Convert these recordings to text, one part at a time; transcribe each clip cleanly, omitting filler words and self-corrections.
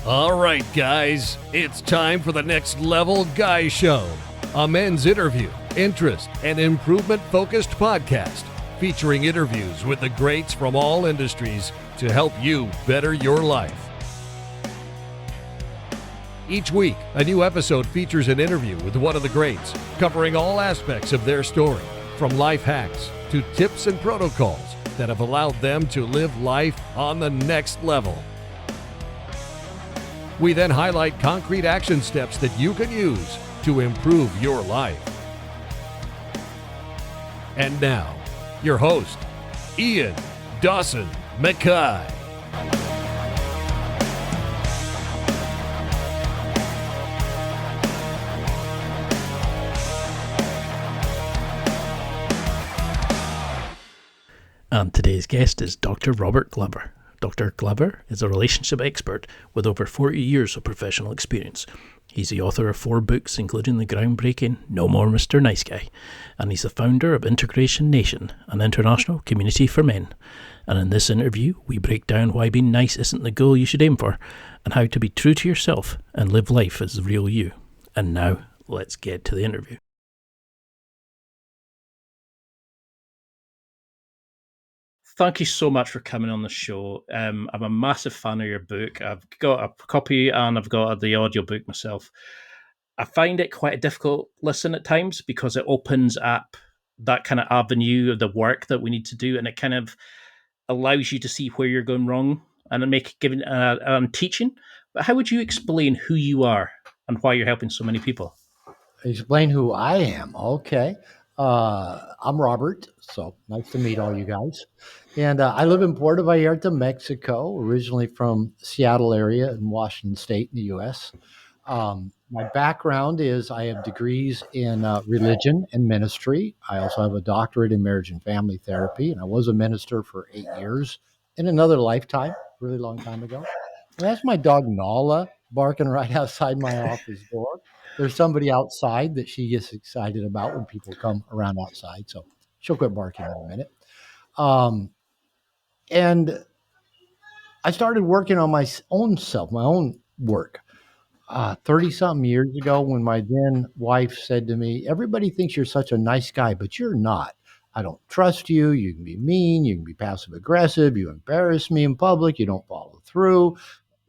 All right, guys, it's time for the Next Level Guy Show, a men's interview, interest, and improvement focused podcast featuring interviews with the greats from all industries to help you better your life. Each week, a new episode features an interview with one of the greats, covering all aspects of their story, from life hacks to tips and protocols that have allowed them to live life on the next level. We then highlight concrete action steps that you can use to improve your life. And now, your host, Ian Dawson Mackay. And today's guest is Dr. Robert Glover. Dr. Glover is a relationship expert with over 40 years of professional experience. He's the author of 4 books, including the groundbreaking No More Mr. Nice Guy, and he's the founder of Integration Nation, an international community for men. And in this interview, we break down why being nice isn't the goal you should aim for, and how to be true to yourself and live life as the real you. And now, let's get to the interview. Thank you so much for coming on the show. I'm a massive fan of your book. I've got a copy and I've got the audiobook myself. I find it quite a difficult listen at times because it opens up that kind of avenue of the work that we need to do, and it kind of allows you to see where you're going wrong and giving teaching. But how would you explain who you are and why you're helping so many people? Explain who I am. Okay. I'm Robert, so nice to meet all you guys. And I live in Puerto Vallarta, Mexico, originally from Seattle area in Washington State in the U.S. My background is I have degrees in religion and ministry. I also have a doctorate in marriage and family therapy, and I was a minister for 8 years in another lifetime, really long time ago. And that's my dog Nala barking right outside my office door. There's somebody outside that she gets excited about when people come around outside. So she'll quit barking in a minute. And I started working on my own self, my own work, 30 something years ago when my then wife said to me, everybody thinks you're such a nice guy, but you're not. I don't trust you. You can be mean. You can be passive aggressive. You embarrass me in public. You don't follow through.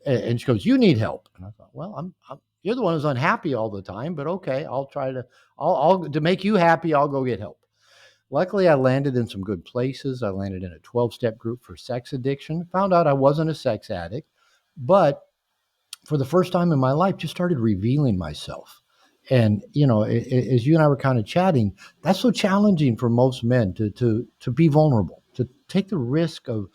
And she goes, you need help. And I thought, well, I'm you're the one who's unhappy all the time, but okay, I'll to make you happy, I'll go get help. Luckily, I landed in some good places. I landed in a 12-step group for sex addiction, found out I wasn't a sex addict, but for the first time in my life, just started revealing myself. And, as you and I were kind of chatting, that's so challenging for most men to be vulnerable, to take the risk of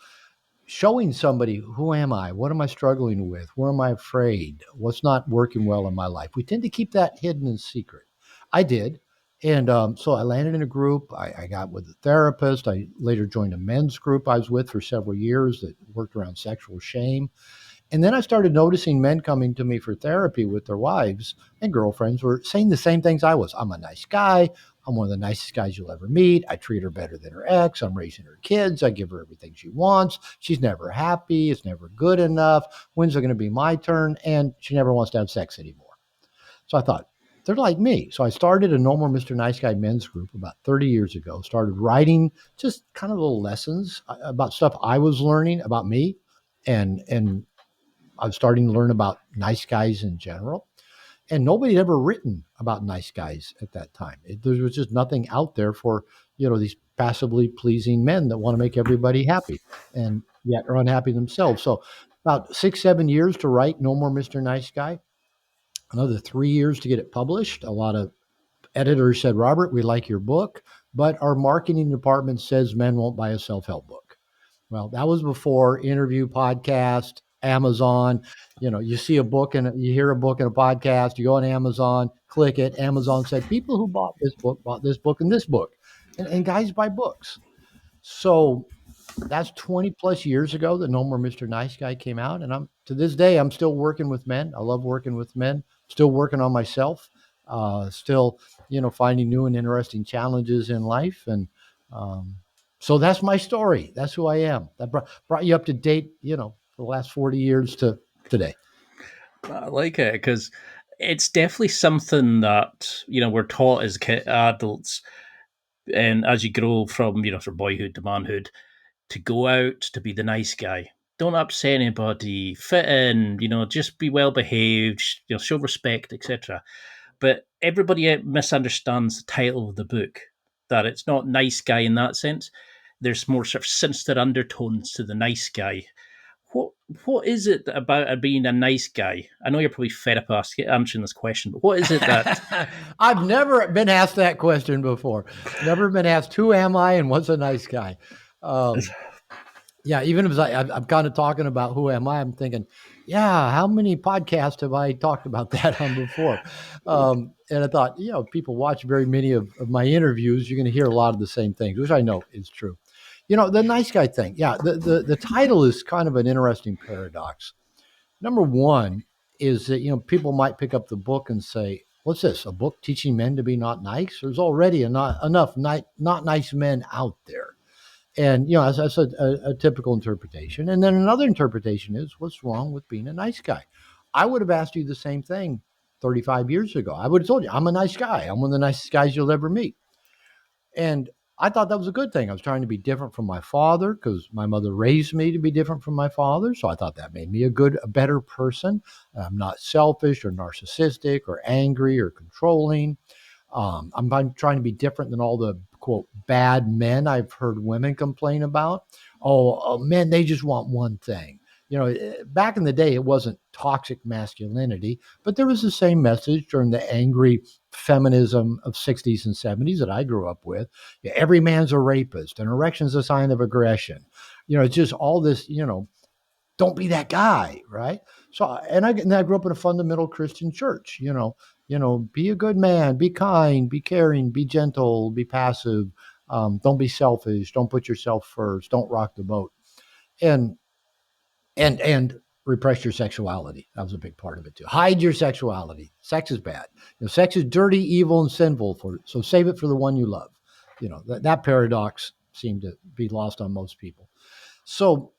showing somebody, who am I? What am I struggling with? Where am I afraid? What's not working well in my life? We tend to keep that hidden and secret. I did. And so I landed in a group. I got with a therapist. I later joined a men's group I was with for several years that worked around sexual shame. And then I started noticing men coming to me for therapy with their wives and girlfriends were saying the same things I was. I'm a nice guy. I'm one of the nicest guys you'll ever meet. I treat her better than her ex. I'm raising her kids. I give her everything she wants. She's never happy. It's never good enough. When's it going to be my turn? And she never wants to have sex anymore. So I thought, they're like me. So I started a No More Mr. Nice Guy men's group about 30 years ago, started writing just kind of little lessons about stuff I was learning about me. And I was starting to learn about nice guys in general. And nobody had ever written about nice guys at that time. There was just nothing out there for, these passively pleasing men that want to make everybody happy and yet are unhappy themselves. So about 6-7 years to write No More Mr. Nice Guy, another 3 years to get it published. A lot of editors said, Robert, we like your book, but our marketing department says men won't buy a self-help book. Well, that was before interview, podcast, Amazon. You see a book and you hear a book in a podcast, you go on Amazon, click it. Amazon said, people who bought this book and this book. And guys buy books. So that's 20 plus years ago that No More Mr. Nice Guy came out. And to this day, I'm still working with men. I love working with men, still working on myself, still, finding new and interesting challenges in life. And, so that's my story. That's who I am. That brought you up to date, for the last 40 years to today. I like it because it's definitely something that we're taught as adults, and as you grow from from boyhood to manhood, to go out to be the nice guy. Don't upset anybody. Fit in. Just be well behaved. Show respect, etc. But everybody misunderstands the title of the book. That it's not nice guy in that sense. There's more sort of sinister undertones to the nice guy. What what is it about being a nice guy? I know you're probably fed up answering this question, but what is it that? I've never been asked that question before. Never been asked, who am I and what's a nice guy? Yeah, even if I'm kind of talking about who am I, I'm thinking, yeah, how many podcasts have I talked about that on before? And I thought, people watch very many of my interviews. You're going to hear a lot of the same things, which I know is true. The nice guy thing. Yeah, the title is kind of an interesting paradox. Number one is that, people might pick up the book and say, what's this, a book teaching men to be not nice? There's already enough not nice men out there. And, that's a typical interpretation. And then another interpretation is, what's wrong with being a nice guy? I would have asked you the same thing 35 years ago. I would have told you, I'm a nice guy. I'm one of the nicest guys you'll ever meet. And I thought that was a good thing. I was trying to be different from my father because my mother raised me to be different from my father. So I thought that made me a better person. I'm not selfish or narcissistic or angry or controlling. I'm trying to be different than all the quote bad men I've heard women complain about. Oh, men, they just want one thing. Back in the day, it wasn't toxic masculinity, but there was the same message during the angry feminism of 60s and 70s that I grew up with. Yeah, every man's a rapist. An erection's a sign of aggression. It's just all this, don't be that guy, right? So, and I grew up in a fundamental Christian church. Be a good man, be kind, be caring, be gentle, be passive. Don't be selfish. Don't put yourself first. Don't rock the boat, and repress your sexuality. That was a big part of it too. Hide your sexuality. Sex is bad. Sex is dirty, evil, and sinful. So save it for the one you love. That paradox seemed to be lost on most people. So,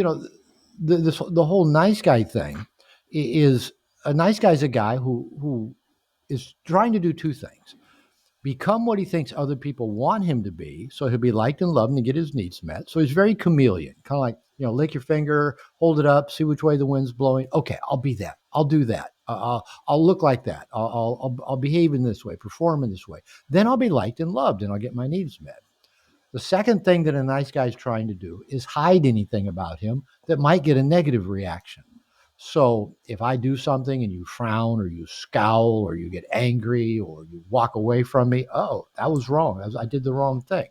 the whole nice guy thing is, a nice guy is a guy who is trying to do two things: become what he thinks other people want him to be, so he'll be liked and loved and get his needs met. So he's very chameleon, kind of like, lick your finger, hold it up, see which way the wind's blowing. Okay, I'll be that. I'll do that. I'll look like that. I'll behave in this way, perform in this way. Then I'll be liked and loved, and I'll get my needs met. The second thing that a nice guy is trying to do is hide anything about him that might get a negative reaction. So if I do something and you frown or you scowl or you get angry or you walk away from me, oh, that was wrong. I did the wrong thing.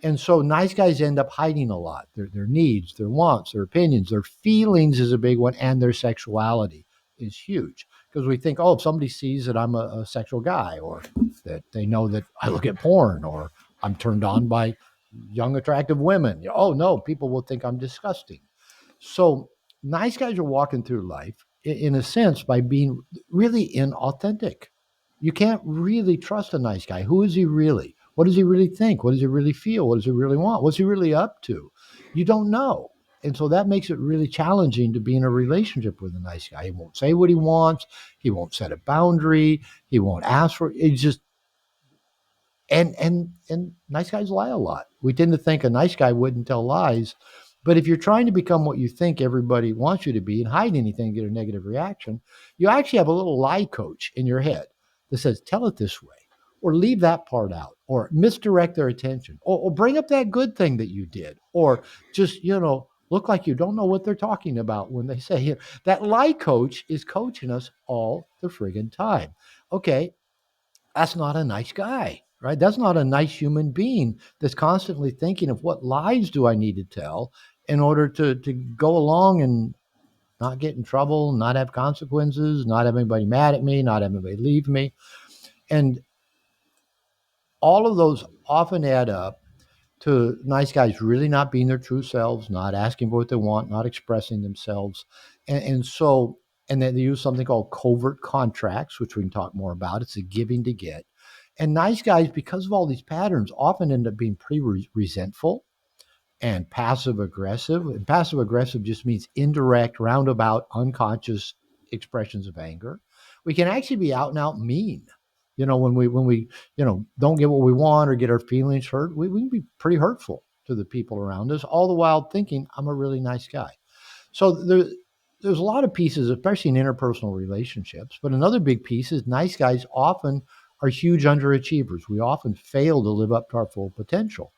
And so nice guys end up hiding a lot. Their needs, their wants, their opinions, their feelings is a big one, and their sexuality is huge. Because we think, oh, if somebody sees that I'm a sexual guy, or that they know that I look at porn, or I'm turned on by young, attractive women. Oh, no, people will think I'm disgusting. So nice guys are walking through life, in a sense, by being really inauthentic. You can't really trust a nice guy. Who is he really? What does he really think? What does he really feel? What does he really want? What's he really up to? You don't know. And so that makes it really challenging to be in a relationship with a nice guy. He won't say what he wants. He won't set a boundary. He won't ask for it. It's just, and nice guys lie a lot. We tend to think a nice guy wouldn't tell lies. But if you're trying to become what you think everybody wants you to be and hide anything and get a negative reaction, you actually have a little lie coach in your head that says, tell it this way, or leave that part out, or misdirect their attention, or bring up that good thing that you did, or just, look like you don't know what they're talking about when they say it. That lie coach is coaching us all the friggin' time. Okay, that's not a nice guy, right? That's not a nice human being that's constantly thinking of what lies do I need to tell in order to go along and not get in trouble, not have consequences, not have anybody mad at me, not have anybody leave me. And all of those often add up to nice guys really not being their true selves, not asking for what they want, not expressing themselves. And then they use something called covert contracts, which we can talk more about. It's a giving to get. And nice guys, because of all these patterns, often end up being pretty resentful, and passive aggressive. And passive aggressive just means indirect, roundabout, unconscious expressions of anger. We can actually be out and out mean. When we don't get what we want or get our feelings hurt, we can be pretty hurtful to the people around us, all the while thinking I'm a really nice guy. So there's a lot of pieces, especially in interpersonal relationships. But another big piece is nice guys often are huge underachievers. We often fail to live up to our full potential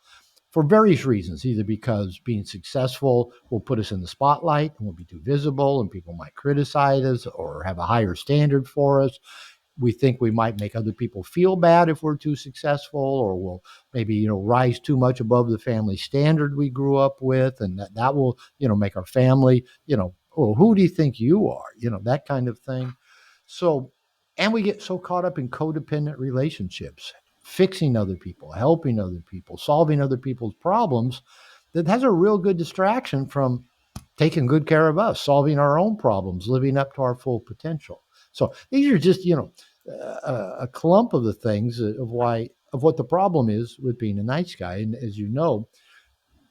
for various reasons, either because being successful will put us in the spotlight and we'll be too visible and people might criticize us or have a higher standard for us. We think we might make other people feel bad if we're too successful, or we'll maybe, rise too much above the family standard we grew up with. And that will, make our family, oh, who do you think you are? That kind of thing. So, and we get so caught up in codependent relationships, fixing other people, helping other people, solving other people's problems, that has a real good distraction from taking good care of us, solving our own problems, living up to our full potential. So these are just, a clump of the things of what the problem is with being a nice guy. And as you know,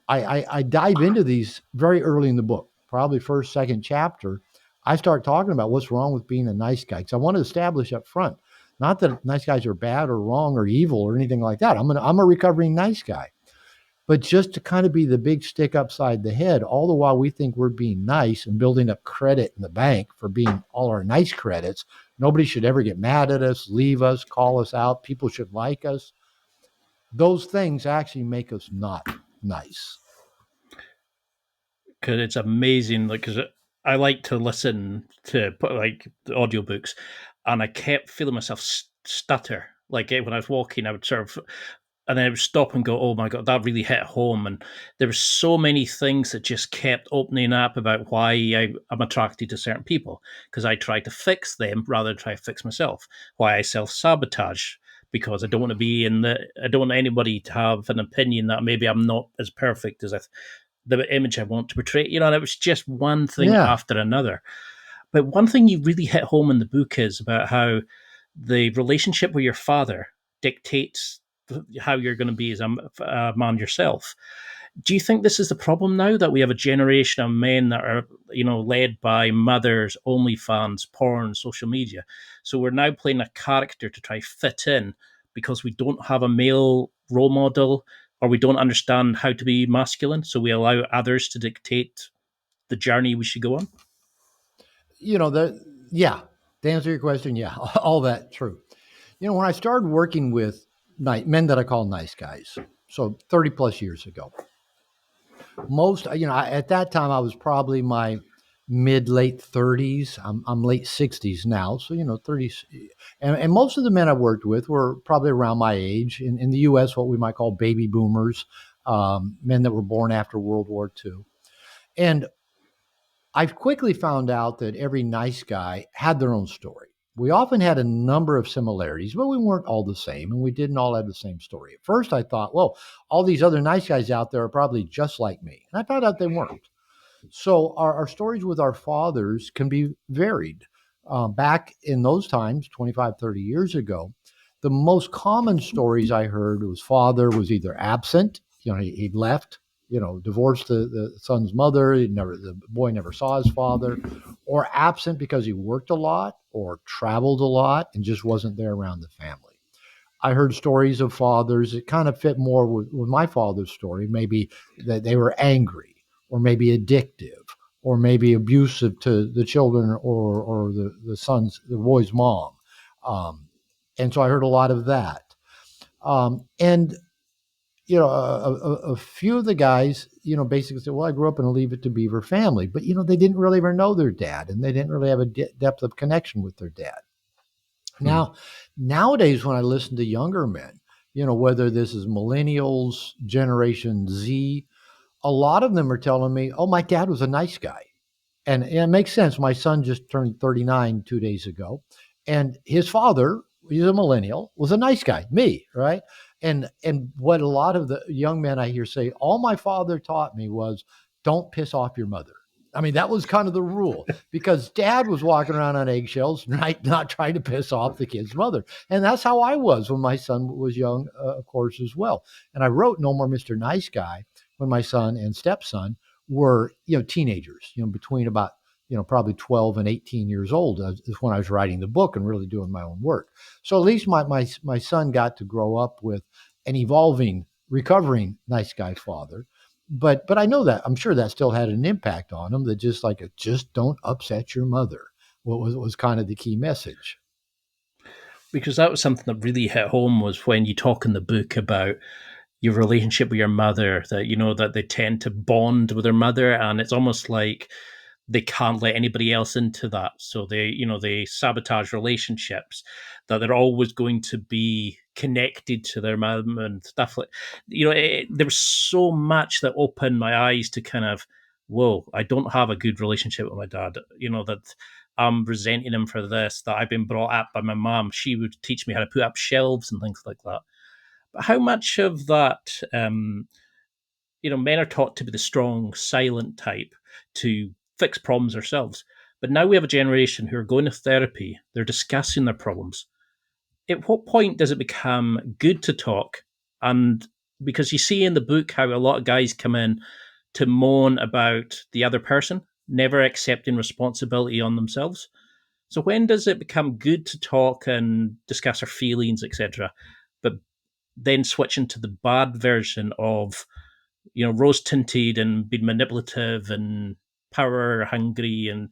I dive into these very early in the book, probably first, second chapter. I start talking about what's wrong with being a nice guy, because I want to establish up front, not that nice guys are bad or wrong or evil or anything like that. I'm a recovering nice guy. But just to kind of be the big stick upside the head, all the while we think we're being nice and building up credit in the bank for being all our nice credits. Nobody should ever get mad at us, leave us, call us out. People should like us. Those things actually make us not nice. Because it's amazing. Because I like to listen to the audiobooks, and I kept feeling myself stutter. Like when I was walking, I would sort of, and then I would stop and go, "Oh my god, that really hit home." And there were so many things that just kept opening up about why I'm attracted to certain people, because I try to fix them rather than try to fix myself. Why I self-sabotage, because I don't want to I don't want anybody to have an opinion that maybe I'm not as perfect as the image I want to portray. And it was just one thing after another. But one thing you really hit home in the book is about how the relationship with your father dictates how you're going to be as a man yourself. Do you think this is the problem now, that we have a generation of men that are, led by mothers, OnlyFans, porn, social media? So we're now playing a character to try fit in because we don't have a male role model, or we don't understand how to be masculine. So we allow others to dictate the journey we should go on. To answer your question, yeah, all that true. When I started working with men that I call nice guys, so 30 plus years ago, most, at that time I was probably my late 30s. I'm late 60s now. So, 30s. And most of the men I worked with were probably around my age in the US, what we might call baby boomers, men that were born after World War II. And I've quickly found out that every nice guy had their own story. We often had a number of similarities, but we weren't all the same, and we didn't all have the same story. At first, I thought, well, all these other nice guys out there are probably just like me. And I found out they weren't. So our stories with our fathers can be varied. Back in those times, 25, 30 years ago, the most common stories I heard was father was either absent, he'd left, divorced the son's mother. The boy never saw his father, or absent because he worked a lot or traveled a lot and just wasn't there around the family. I heard stories of fathers that kind of fit more with my father's story, maybe that they were angry or maybe addictive or maybe abusive to the children or the boy's mom. And so I heard a lot of that. And a few of the guys, basically said, well, I grew up in a Leave It to Beaver family, but, they didn't really ever know their dad, and they didn't really have a depth of connection with their dad. Now, nowadays, when I listen to younger men, whether this is millennials, Generation Z, a lot of them are telling me, oh, my dad was a nice guy. And it makes sense. My son just turned 39 2 days ago, and his father, he's a millennial, was a nice guy, me, right? And what a lot of the young men I hear say, all my father taught me was, don't piss off your mother. I mean, that was kind of the rule, because dad was walking around on eggshells, right, not trying to piss off the kid's mother. And that's how I was when my son was young, of course, as well. And I wrote No More Mr. Nice Guy when my son and stepson were, teenagers, between about, probably 12 and 18 years old is when I was writing the book and really doing my own work. So at least my son got to grow up with an evolving, recovering nice guy father. But I know that I'm sure that still had an impact on him, that just don't upset your mother. What was kind of the key message. Because that was something that really hit home, was when you talk in the book about your relationship with your mother, that that they tend to bond with their mother, and it's almost like they can't let anybody else into that, so they sabotage relationships, that they're always going to be connected to their mom and stuff like, there was so much that opened my eyes to kind of, whoa, I don't have a good relationship with my dad, that I'm resenting him for this, that I've been brought up by my mom. She would teach me how to put up shelves and things like that. But how much of that, men are taught to be the strong, silent type, to fix problems ourselves. But now we have a generation who are going to therapy, they're discussing their problems. At what point does it become good to talk? And because you see in the book how a lot of guys come in to moan about the other person, never accepting responsibility on themselves. So when does it become good to talk and discuss our feelings, etc., but then switching to the bad version of, rose tinted and being manipulative and power hungry, and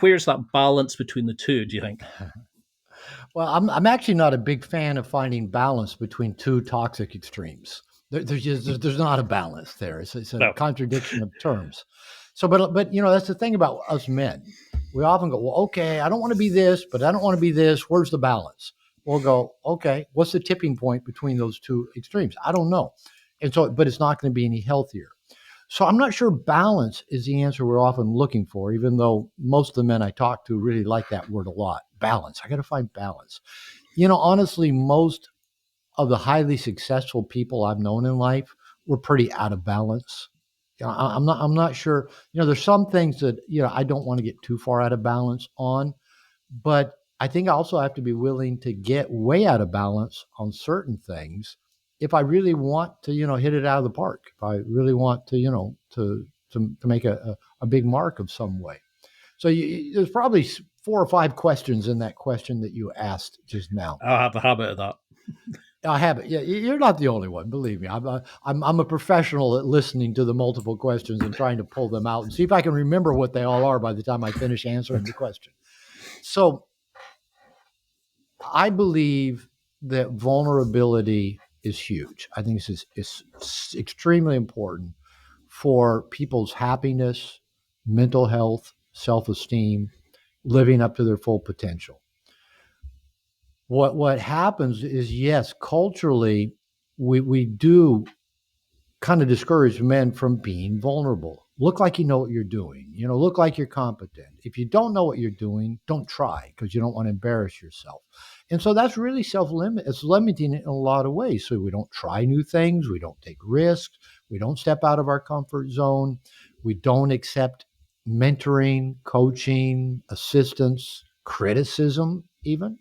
where's that balance between the two, do you think? Well, I'm actually not a big fan of finding balance between two toxic extremes. There's not a balance there. It's a contradiction of terms. So, but that's the thing about us men. We often go, well, okay, I don't want to be this, but I don't want to be this. Where's the balance? We'll go, okay, what's the tipping point between those two extremes? I don't know. And so, but it's not going to be any healthier. So I'm not sure balance is the answer we're often looking for, even though most of the men I talk to really like that word a lot. Balance. I got to find balance. Honestly, most of the highly successful people I've known in life were pretty out of balance. I'm not sure. There's some things that, I don't want to get too far out of balance on, but I think I also have to be willing to get way out of balance on certain things if I really want to, hit it out of the park. If I really want to, to make a big mark of some way. So there's probably 4 or 5 questions in that question that you asked just now. I have a habit of that. I have it. Yeah, you're not the only one. Believe me, I'm a professional at listening to the multiple questions and trying to pull them out and see if I can remember what they all are by the time I finish answering the question. So, I believe that vulnerability is huge. I think it's extremely important for people's happiness, mental health, self-esteem, living up to their full potential. What happens is, yes, culturally, we do kind of discourage men from being vulnerable. Look like you know what you're doing. Look like you're competent. If you don't know what you're doing, don't try, because you don't want to embarrass yourself. And so that's really it's limiting in a lot of ways. So we don't try new things. We don't take risks. We don't step out of our comfort zone. We don't accept mentoring, coaching, assistance, criticism, even,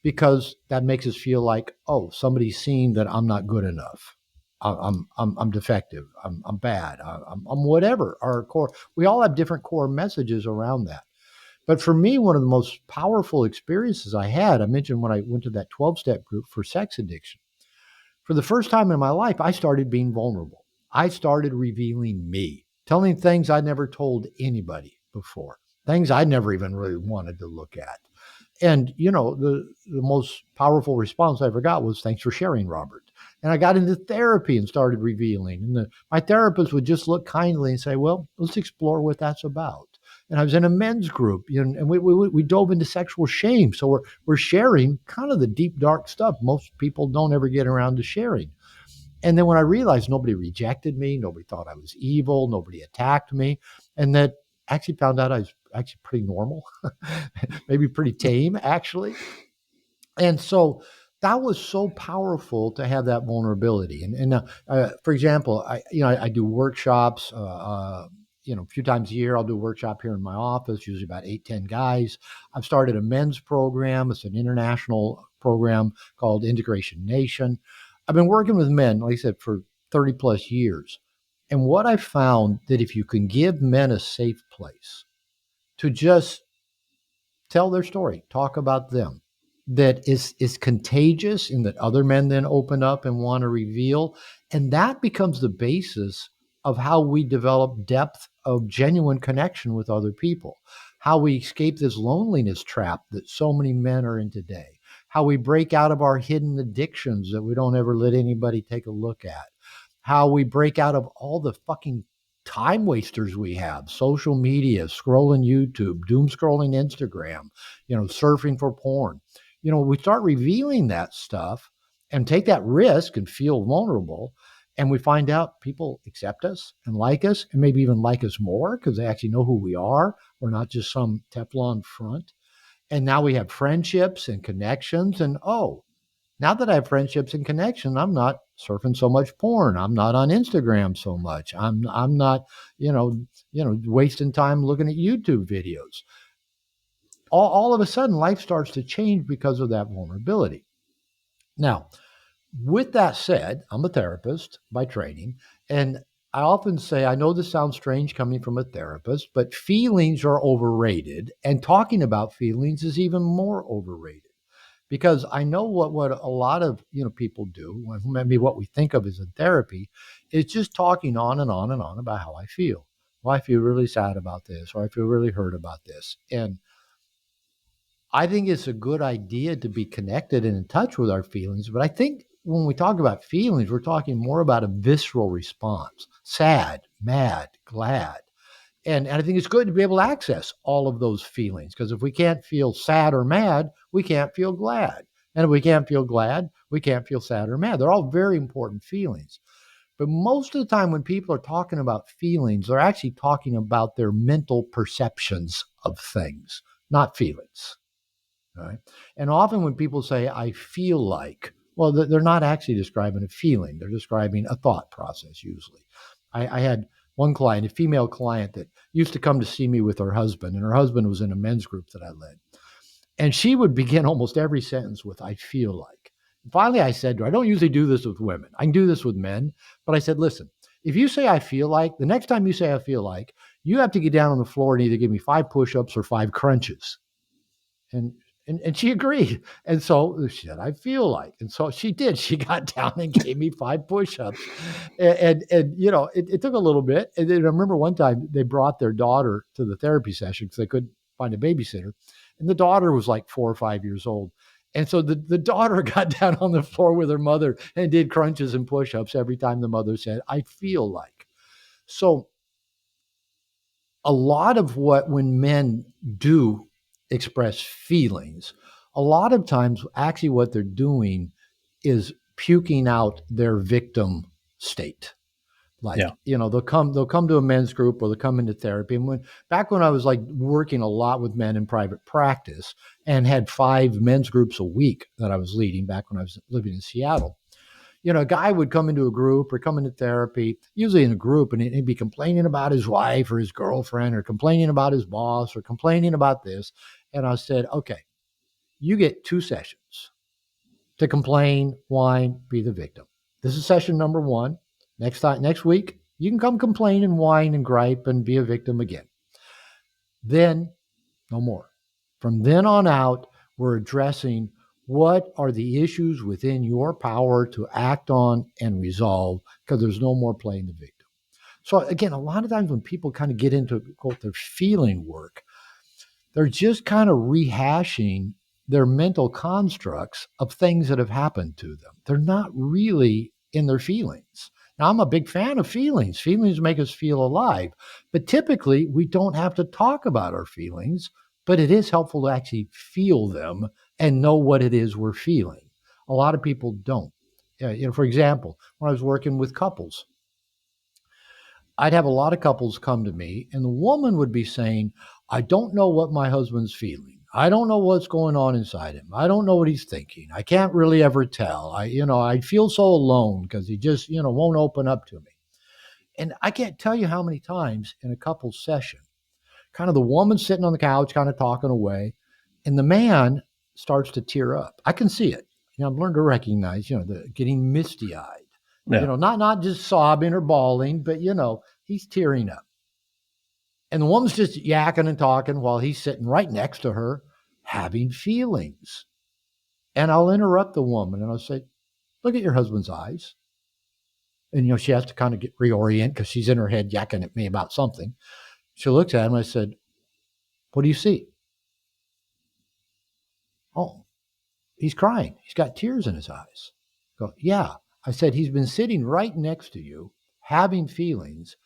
because that makes us feel like, oh, somebody's seen that I'm not good enough. I'm defective. I'm bad. I'm whatever. Our core. We all have different core messages around that. But for me, one of the most powerful experiences I mentioned when I went to that 12-step group for sex addiction. For the first time in my life, I started being vulnerable. I started revealing me, telling things I'd never told anybody before, things I never even really wanted to look at. And, the most powerful response I ever got was, thanks for sharing, Robert. And I got into therapy and started revealing. And my therapist would just look kindly and say, well, let's explore what that's about. And I was in a men's group, and we dove into sexual shame. So we're sharing kind of the deep, dark stuff most people don't ever get around to sharing. And then when I realized nobody rejected me, nobody thought I was evil, nobody attacked me, and that actually found out I was actually pretty normal, maybe pretty tame, actually. And so that was so powerful to have that vulnerability. And for example, I do workshops, a few times a year. I'll do a workshop here in my office, usually about 8-10 guys. I've started a men's program. It's an international program called Integration Nation. I've been working with men, like I said, for 30 plus years. And what I found that if you can give men a safe place to just tell their story, talk about them, that is contagious and that other men then open up and want to reveal. And that becomes the basis of how we develop depth of genuine connection with other people, how we escape this loneliness trap that so many men are in today, how we break out of our hidden addictions that we don't ever let anybody take a look at, how we break out of all the fucking time wasters we have, social media, scrolling YouTube, doom scrolling Instagram, surfing for porn. We start revealing that stuff and take that risk and feel vulnerable. And we find out people accept us and like us and maybe even like us more because they actually know who we are. We're not just some Teflon front. And now we have friendships and connections. And now that I have friendships and connections, I'm not surfing so much porn. I'm not on Instagram so much. I'm not, wasting time looking at YouTube videos. All of a sudden, life starts to change because of that vulnerability. Now, with that said, I'm a therapist by training, and I often say, I know this sounds strange coming from a therapist, but feelings are overrated, and talking about feelings is even more overrated. Because I know what a lot of people do, maybe what we think of as in therapy, is just talking on and on and on about how I feel. Well, I feel really sad about this, or I feel really hurt about this. And I think it's a good idea to be connected and in touch with our feelings. But I think when we talk about feelings, we're talking more about a visceral response: sad, mad, glad. And I think it's good to be able to access all of those feelings, because if we can't feel sad or mad, we can't feel glad. And if we can't feel glad, we can't feel sad or mad. They're all very important feelings. But most of the time when people are talking about feelings, they're actually talking about their mental perceptions of things, not feelings. Right? And often when people say, I feel like, well, they're not actually describing a feeling. They're describing a thought process usually. I had one client, a female client that used to come to see me with her husband, and her husband was in a men's group that I led. And she would begin almost every sentence with, I feel like. And finally, I said to her, I don't usually do this with women. I can do this with men. But I said, listen, if you say I feel like, the next time you say I feel like, you have to get down on the floor and either give me 5 push-ups or 5 crunches. And she agreed. And so she said, I feel like. And so she did. She got down and gave me 5 push-ups. And it took a little bit. And then I remember one time they brought their daughter to the therapy session because they couldn't find a babysitter. And the daughter was like 4 or 5 years old. And so the daughter got down on the floor with her mother and did crunches and push-ups every time the mother said, I feel like. So a lot of when men do express feelings, a lot of times actually what they're doing is puking out their victim state. Like, they'll come to a men's group or they'll come into therapy. And back when I was like working a lot with men in private practice and had 5 men's groups a week that I was leading back when I was living in Seattle, a guy would come into a group or come into therapy, usually in a group, and he'd be complaining about his wife or his girlfriend or complaining about his boss or complaining about this. And I said, okay, you get 2 sessions to complain, whine, be the victim. This is session number 1. Next week, you can come complain and whine and gripe and be a victim again. Then, no more. From then on out, we're addressing what are the issues within your power to act on and resolve, because there's no more playing the victim. So again, a lot of times when people kind of get into quote their feeling work, they're just kind of rehashing their mental constructs of things that have happened to them. They're not really in their feelings. Now, I'm a big fan of feelings. Feelings make us feel alive. But typically, we don't have to talk about our feelings, but it is helpful to actually feel them and know what it is we're feeling. A lot of people don't. For example, when I was working with couples, I'd have a lot of couples come to me, and the woman would be saying, I don't know what my husband's feeling. I don't know what's going on inside him. I don't know what he's thinking. I can't really ever tell. I feel so alone because he just, won't open up to me. And I can't tell you how many times in a couple's session, kind of the woman sitting on the couch, kind of talking away, and the man starts to tear up. I can see it. I've learned to recognize, the getting misty-eyed. Yeah. Not just sobbing or bawling, but he's tearing up. And the woman's just yakking and talking while he's sitting right next to her, having feelings. And I'll interrupt the woman and I'll say, look at your husband's eyes. And, she has to kind of reorient because she's in her head yakking at me about something. She looks at him and I said, what do you see? Oh, he's crying. He's got tears in his eyes. Go, yeah. I said, he's been sitting right next to you, having feelings,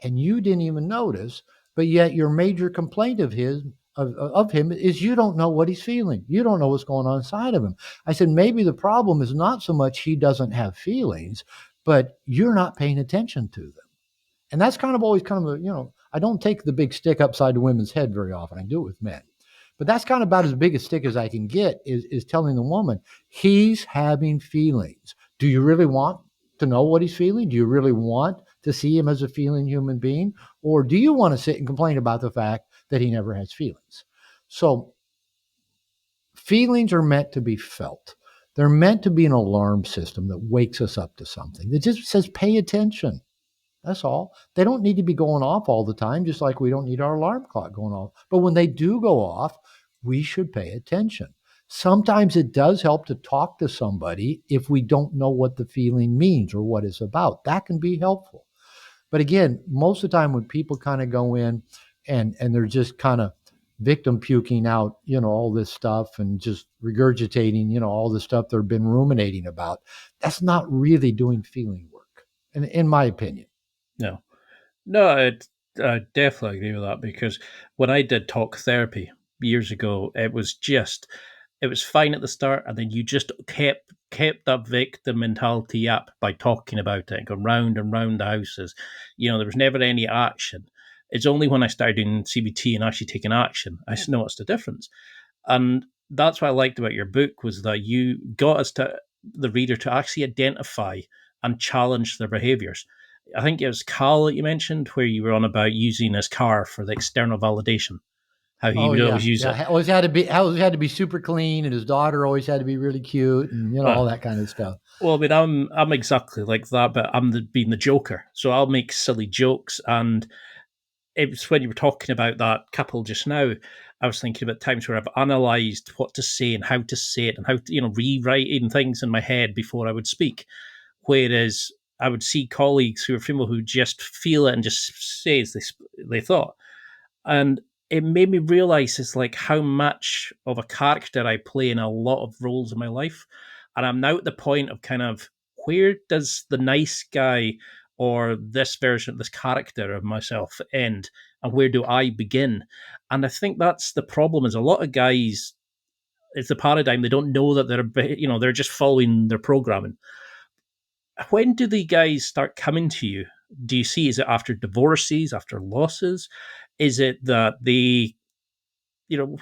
and you didn't even notice, but yet your major complaint of him is you don't know what he's feeling. You don't know what's going on inside of him. I said, maybe the problem is not so much he doesn't have feelings, but you're not paying attention to them. And that's always I don't take the big stick upside the women's head very often. I do it with men. But that's kind of about as big a stick as I can get is telling the woman, he's having feelings. Do you really want to know what he's feeling? Do you really want to see him as a feeling human being? Or do you want to sit and complain about the fact that he never has feelings? So feelings are meant to be felt. They're meant to be an alarm system that wakes us up to something. That just says, pay attention. That's all. They don't need to be going off all the time, just like we don't need our alarm clock going off. But when they do go off, we should pay attention. Sometimes it does help to talk to somebody if we don't know what the feeling means or what it's about. That can be helpful. But again, most of the time when people kind of go in and they're just kind of victim puking out, all this stuff and just regurgitating, all the stuff they've been ruminating about, that's not really doing feeling work, in my opinion. No, I definitely agree with that, because when I did talk therapy years ago, it was fine at the start, and then you just kept that victim mentality up by talking about it, going round and round the houses. There was never any action. It's only when I started doing CBT and actually taking action, I noticed a difference. And that's what I liked about your book, was that you got the reader to actually identify and challenge their behaviors. I think it was Carl that you mentioned, where you were on about using his car for the external validation. How he would always use it. Always had to be super clean, and his daughter always had to be really cute, and all that kind of stuff. Well, I mean, I'm exactly like that, but I'm being the joker, so I'll make silly jokes. And it was when you were talking about that couple just now, I was thinking about times where I've analysed what to say and how to say it, and how to, rewriting things in my head before I would speak. Whereas I would see colleagues who are female who just feel it and just say as they thought. And it made me realize it's like how much of a character I play in a lot of roles in my life. And I'm now at the point of kind of, where does the nice guy or this version of this character of myself end, and where do I begin? And I think that's the problem, is a lot of guys, it's the paradigm, they don't know that they're just following their programming. When do the guys start coming to you? Do you see, is it after divorces, after losses? Is it that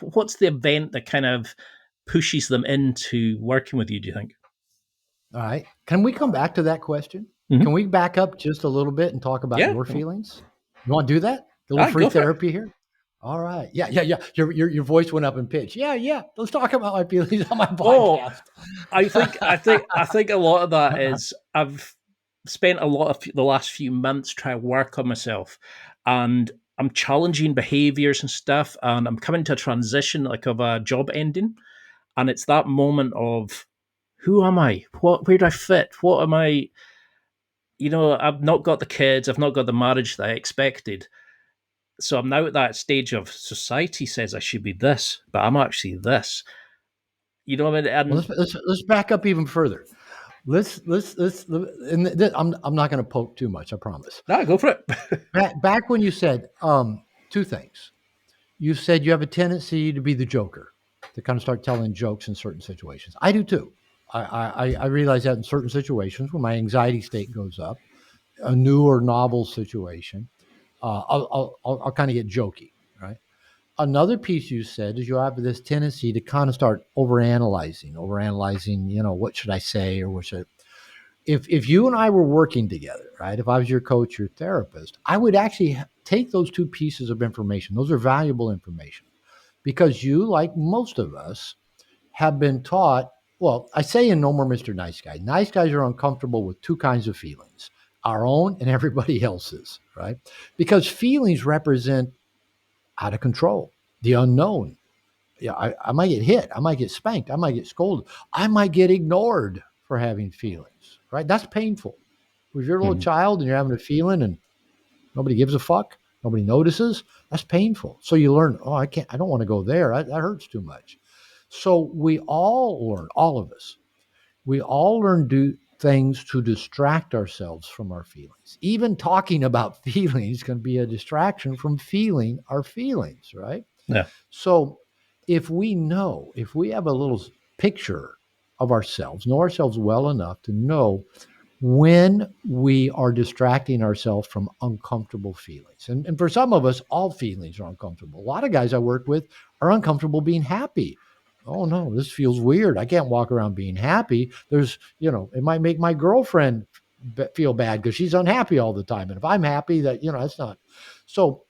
what's the event that kind of pushes them into working with you, do you think? All right. Can we come back to that question? Mm-hmm. Can we back up just a little bit and talk about your feelings? You want to do that? A little free therapy here? All right. Yeah. Your voice went up in pitch. Yeah. Let's talk about my feelings on my podcast. I think a lot of that is, I've spent a lot of the last few months trying to work on myself, and I'm challenging behaviors and stuff, and I'm coming to a transition, like, of a job ending, and it's that moment of, who am I? Where do I fit? What am I? I've not got the kids, I've not got the marriage that I expected. So I'm now at that stage of, society says I should be this, but I'm actually this. You know what I mean? And let's back up even further. I'm not going to poke too much, I promise. No, go for it. back when you said two things. You said you have a tendency to be the joker, to kind of start telling jokes in certain situations. I do too. I realize that in certain situations when my anxiety state goes up, a new or novel situation, I'll kind of get jokey, right? Another piece you said is you have this tendency to kind of start overanalyzing, what should I say, or what should. If you and I were working together, right? If I was your coach, your therapist, I would actually take those two pieces of information. Those are valuable information, because you, like most of us, have been taught, Well, I say in No More Mr. Nice Guy, nice guys are uncomfortable with two kinds of feelings, our own and everybody else's, right? Because feelings represent out of control, the unknown. Yeah, I might get hit. I might get spanked. I might get scolded. I might get ignored for having feelings, right? That's painful. If you're a little Mhm. child and you're having a feeling and nobody gives a fuck, nobody notices, that's painful. So you learn, oh, I don't want to go there. That hurts too much. So we all learn, all of us, we all learn do things to distract ourselves from our feelings. Even talking about feelings can be a distraction from feeling our feelings, right? Yeah. So if we have a little picture of ourselves, know ourselves well enough to know when we are distracting ourselves from uncomfortable feelings. And for some of us, all feelings are uncomfortable. A lot of guys I work with are uncomfortable being happy. Oh no, this feels weird. I can't walk around being happy. It might make my girlfriend feel bad because she's unhappy all the time. And if I'm happy, that's not. So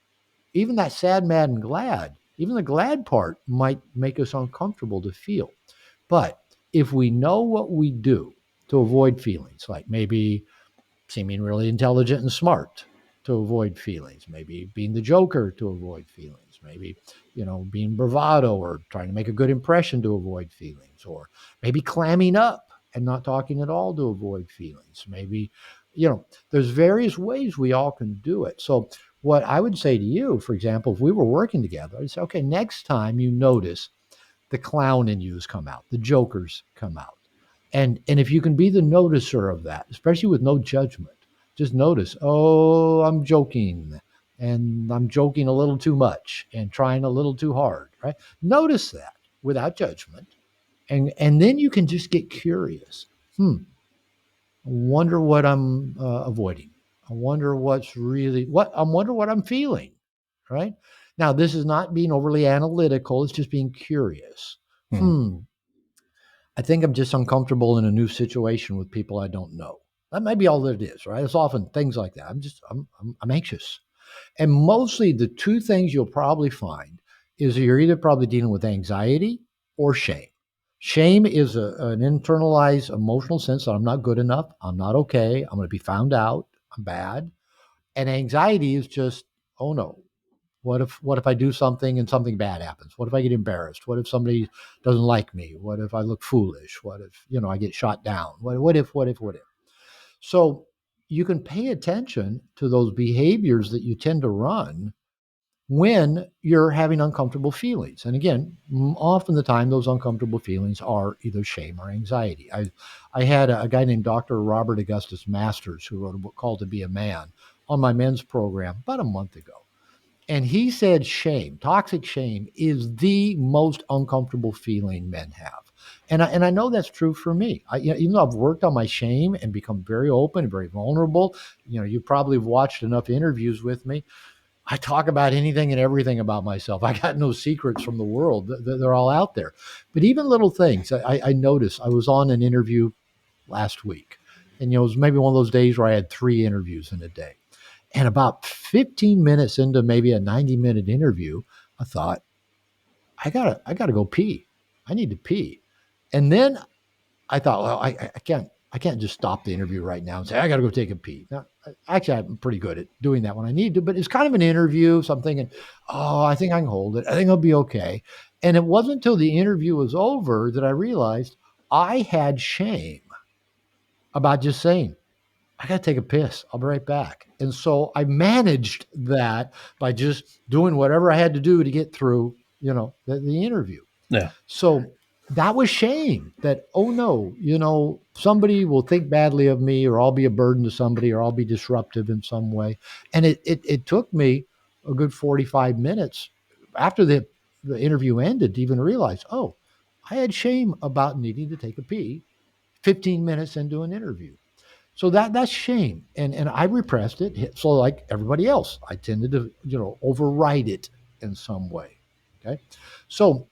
even that sad, mad, and glad, even the glad part might make us uncomfortable to feel. But if we know what we do to avoid feelings, like maybe seeming really intelligent and smart to avoid feelings, maybe being the joker to avoid feelings, maybe, being bravado or trying to make a good impression to avoid feelings, or maybe clamming up and not talking at all to avoid feelings. Maybe, there's various ways we all can do it. So, what I would say to you, for example, if we were working together, I'd say, okay, next time you notice the clown in you's come out, the jokers come out. And if you can be the noticer of that, especially with no judgment, just notice, oh, I'm joking and I'm joking a little too much and trying a little too hard, right? Notice that without judgment. And then you can just get curious. I wonder what I'm avoiding. I wonder I wonder what I'm feeling, right? Now, this is not being overly analytical. It's just being curious. Mhm. Hmm. I think I'm just uncomfortable in a new situation with people I don't know. That may be all that it is, right? It's often things like that. I'm anxious. And mostly the two things you'll probably find is you're either probably dealing with anxiety or shame. Shame is an internalized emotional sense that I'm not good enough. I'm not okay. I'm going to be found out. I'm bad. And anxiety is just, oh no, what if I do something and something bad happens? What if I get embarrassed? What if somebody doesn't like me? What if I look foolish? What if, I get shot down? What if? So you can pay attention to those behaviors that you tend to run when you're having uncomfortable feelings. And again, often the time those uncomfortable feelings are either shame or anxiety. I had a guy named Dr. Robert Augustus Masters who wrote a book called To Be a Man on my men's program about a month ago. And he said shame, toxic shame, is the most uncomfortable feeling men have. And I know that's true for me. Even though I've worked on my shame and become very open and very vulnerable, you probably have watched enough interviews with me. I talk about anything and everything about myself. I got no secrets from the world. They're all out there. But even little things, I noticed. I was on an interview last week, and it was maybe one of those days where I had 3 interviews in a day. And about 15 minutes into maybe a 90-minute interview, I thought, I gotta go pee. I need to pee. And then I thought, well, I can't just stop the interview right now and say, I gotta go take a pee. Now, actually, I'm pretty good at doing that when I need to, but it's kind of an interview. So I'm thinking, oh, I think I can hold it. I think I'll be okay. And it wasn't until the interview was over that I realized I had shame about just saying, I got to take a piss. I'll be right back. And so I managed that by just doing whatever I had to do to get through, the interview. Yeah. So that was shame that, oh no, somebody will think badly of me, or I'll be a burden to somebody, or I'll be disruptive in some way. And it took me a good 45 minutes after the interview ended to even realize, oh, I had shame about needing to take a pee 15 minutes into an interview. So that's shame, and I repressed it. So like everybody else, I tended to override it in some way. Okay, so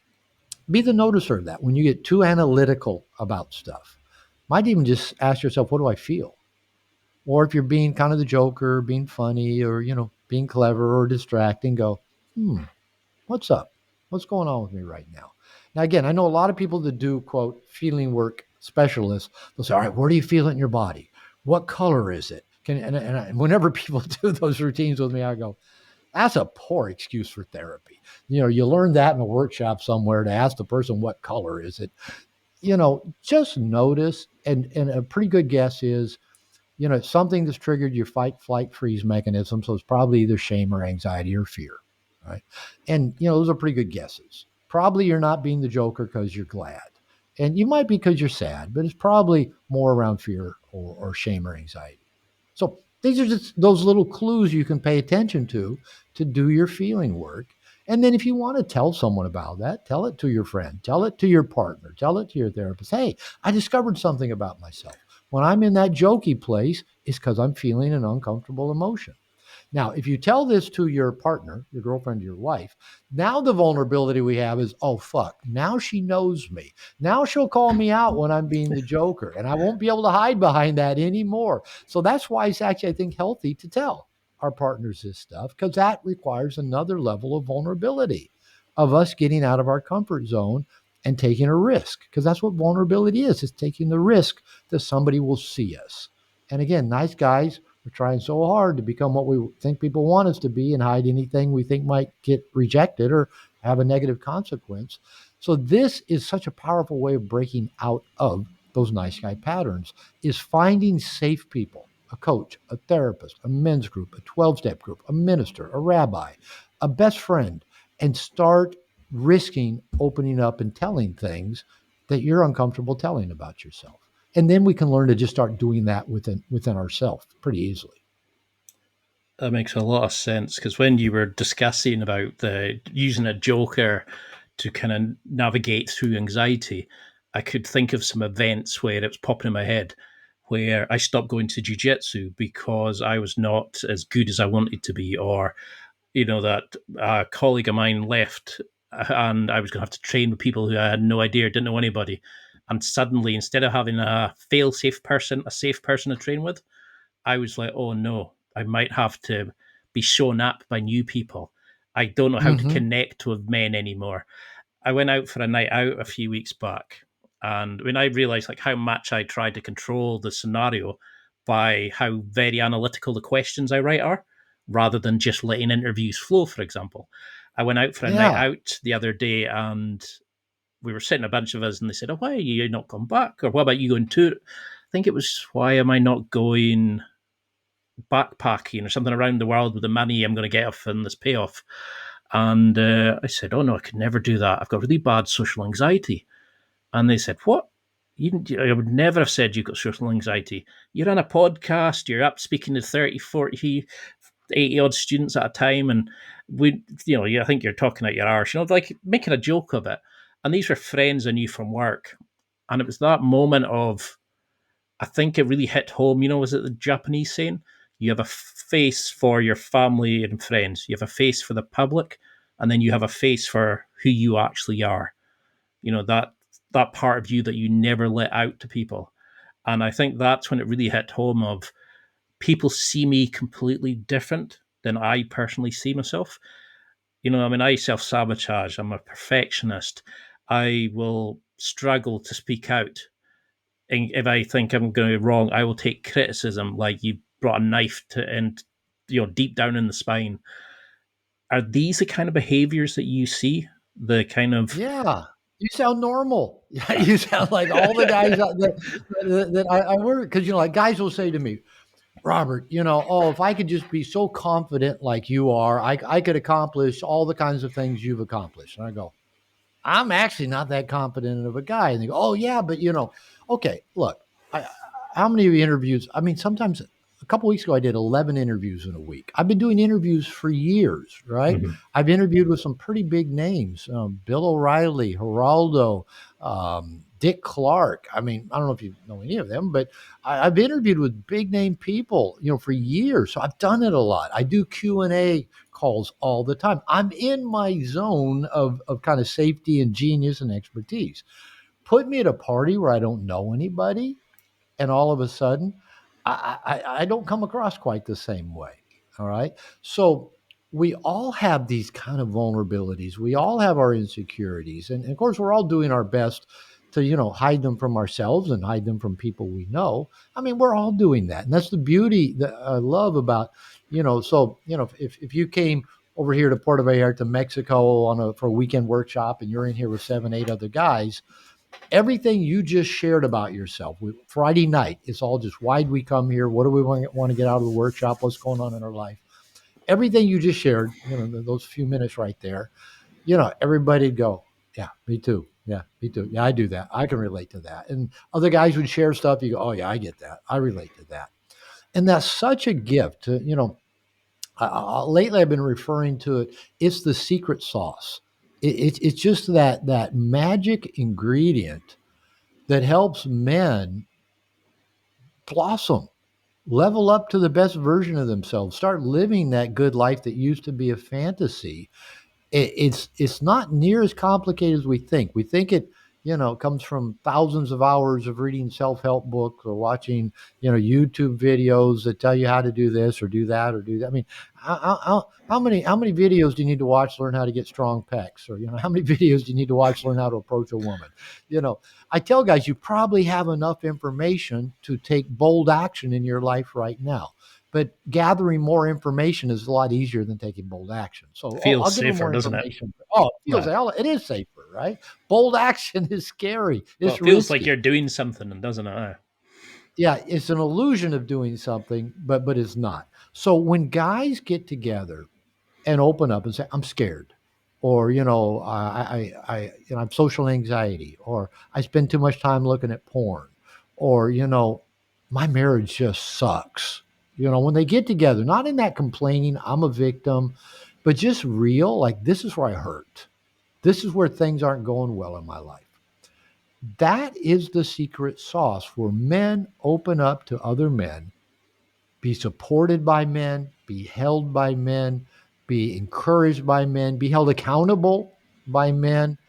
be the noticer of that when you get too analytical about stuff. Might even just ask yourself, what do I feel? Or if you're being kind of the joker, being funny, or being clever or distracting, go, what's up? What's going on with me right now? Now, again, I know a lot of people that do, quote, feeling work specialists. They'll say, all right, where do you feel it in your body? What color is it? Whenever people do those routines with me, I go, that's a poor excuse for therapy. You learn that in a workshop somewhere to ask the person, what color is it? Just notice. And a pretty good guess is, something that's triggered your fight, flight, freeze mechanism. So it's probably either shame or anxiety or fear, right? And, those are pretty good guesses. Probably you're not being the joker because you're glad. And you might be because you're sad, but it's probably more around fear or shame or anxiety. So these are just those little clues you can pay attention to do your feeling work. And then if you want to tell someone about that, tell it to your friend, tell it to your partner, tell it to your therapist. Hey, I discovered something about myself. When I'm in that jokey place, it's because I'm feeling an uncomfortable emotion. Now, if you tell this to your partner, your girlfriend, your wife, now the vulnerability we have is, oh, fuck, now she knows me. Now she'll call me out when I'm being the joker, and I won't be able to hide behind that anymore. So that's why it's actually, I think, healthy to tell our partners this stuff, because that requires another level of vulnerability of us getting out of our comfort zone and taking a risk, because that's what vulnerability is. It's taking the risk that somebody will see us. And again, nice guys, we're trying so hard to become what we think people want us to be and hide anything we think might get rejected or have a negative consequence. So this is such a powerful way of breaking out of those nice guy patterns, is finding safe people, a coach, a therapist, a men's group, a 12-step group, a minister, a rabbi, a best friend, and start risking opening up and telling things that you're uncomfortable telling about yourself. And then we can learn to just start doing that within ourselves pretty easily. That makes a lot of sense, because when you were discussing about the using a joker to kind of navigate through anxiety, I could think of some events where it was popping in my head where I stopped going to jiu-jitsu because I was not as good as I wanted to be, or that a colleague of mine left and I was going to have to train with people who I had no idea, didn't know anybody. And suddenly, instead of having a fail-safe person, a safe person to train with, I was like, oh no, I might have to be shown up by new people. I don't know how to Mm-hmm. connect with men anymore. I went out for a night out a few weeks back, and when I realized like how much I tried to control the scenario by how very analytical the questions I write are, rather than just letting interviews flow, for example. I went out for a night Yeah. out the other day, and we were sitting a bunch of us, and they said, "Oh, why are you not come back? Or what about you going to?" I think it was, "Why am I not going backpacking or something around the world with the money I'm going to get off in this payoff?" And I said, "Oh no, I could never do that. I've got really bad social anxiety." And they said, "What? I would never have said you've got social anxiety. You're on a podcast, you're up speaking to 30, 40, 80 odd students at a time. And I think you're talking at your arse, like making a joke of it." And these were friends I knew from work. And it was that moment of, I think it really hit home. Was it the Japanese saying? You have a face for your family and friends, you have a face for the public, and then you have a face for who you actually are. That part of you that you never let out to people. And I think that's when it really hit home of, people see me completely different than I personally see myself. I self-sabotage. I'm a perfectionist. I will struggle to speak out. And if I think I'm going to be wrong, I will take criticism like you brought a knife to, and deep down in the spine. Are these the kind of behaviors that you see? The kind of Yeah. You sound normal. You sound like all the guys that I work, because like guys will say to me, Robert, oh, if I could just be so confident like you are, I could accomplish all the kinds of things you've accomplished. And I go, I'm actually not that confident of a guy. And they go, oh yeah, but okay, look, I, how many interviews? I mean, sometimes a couple weeks ago, I did 11 interviews in a week. I've been doing interviews for years, right? Mhm. I've interviewed with some pretty big names, Bill O'Reilly, Geraldo, Dick Clark. I mean, I don't know if you know any of them, but I've interviewed with big name people, for years. So I've done it a lot. I do Q&A calls all the time. I'm in my zone of kind of safety and genius and expertise. Put me at a party where I don't know anybody, and all of a sudden, I don't come across quite the same way. All right. So we all have these kind of vulnerabilities. We all have our insecurities. And of course, we're all doing our best to, hide them from ourselves and hide them from people we know. I mean, we're all doing that. And that's the beauty that I love about, if you came over here to Puerto Vallarta, Mexico for a weekend workshop and you're in here with 7, 8 other guys, everything you just shared about yourself, Friday night, it's all just why'd we come here? What do we want to get out of the workshop? What's going on in our life? Everything you just shared, those few minutes right there, everybody'd go, yeah, me too. Yeah, me too. Yeah, I do that. I can relate to that. And other guys would share stuff. You go, oh yeah, I get that. I relate to that. And that's such a gift to, lately I've been referring to it. It's the secret sauce. It's just that magic ingredient that helps men blossom, level up to the best version of themselves, start living that good life that used to be a fantasy. It's not near as complicated as we think. We think it, comes from thousands of hours of reading self-help books or watching, YouTube videos that tell you how to do this or do that or do that. I mean, how many videos do you need to watch to learn how to get strong pecs? Or, how many videos do you need to watch to learn how to approach a woman? I tell guys, you probably have enough information to take bold action in your life right now. But gathering more information is a lot easier than taking bold action. So Feels I'll give them safer, more doesn't it? information. Oh, it is safer, right? Bold action is scary. Well, It's it feels like risky. you're doing something, and doesn't it? Yeah, it's an illusion of doing something, but it's not. So when guys get together and open up and say, "I'm scared," or I have social anxiety, or I spend too much time looking at porn, or my marriage just sucks. When they get together, not in that complaining, I'm a victim, but just real, like this is where I hurt. This is where things aren't going well in my life. That is the secret sauce where men open up to other men, be supported by men, be held by men, be encouraged by men, be held accountable by men.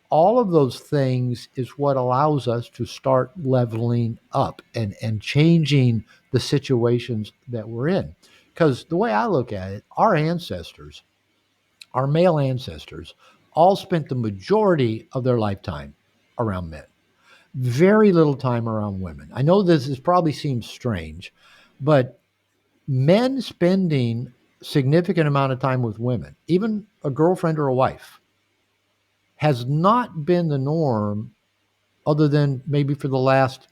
All of those things is what allows us to start leveling up and changing the situations that we're in. Because the way I look at it, our male ancestors, all spent the majority of their lifetime around men, very little time around women. I know probably seems strange, but men spending significant amount of time with women, even a girlfriend or a wife, has not been the norm other than maybe for the last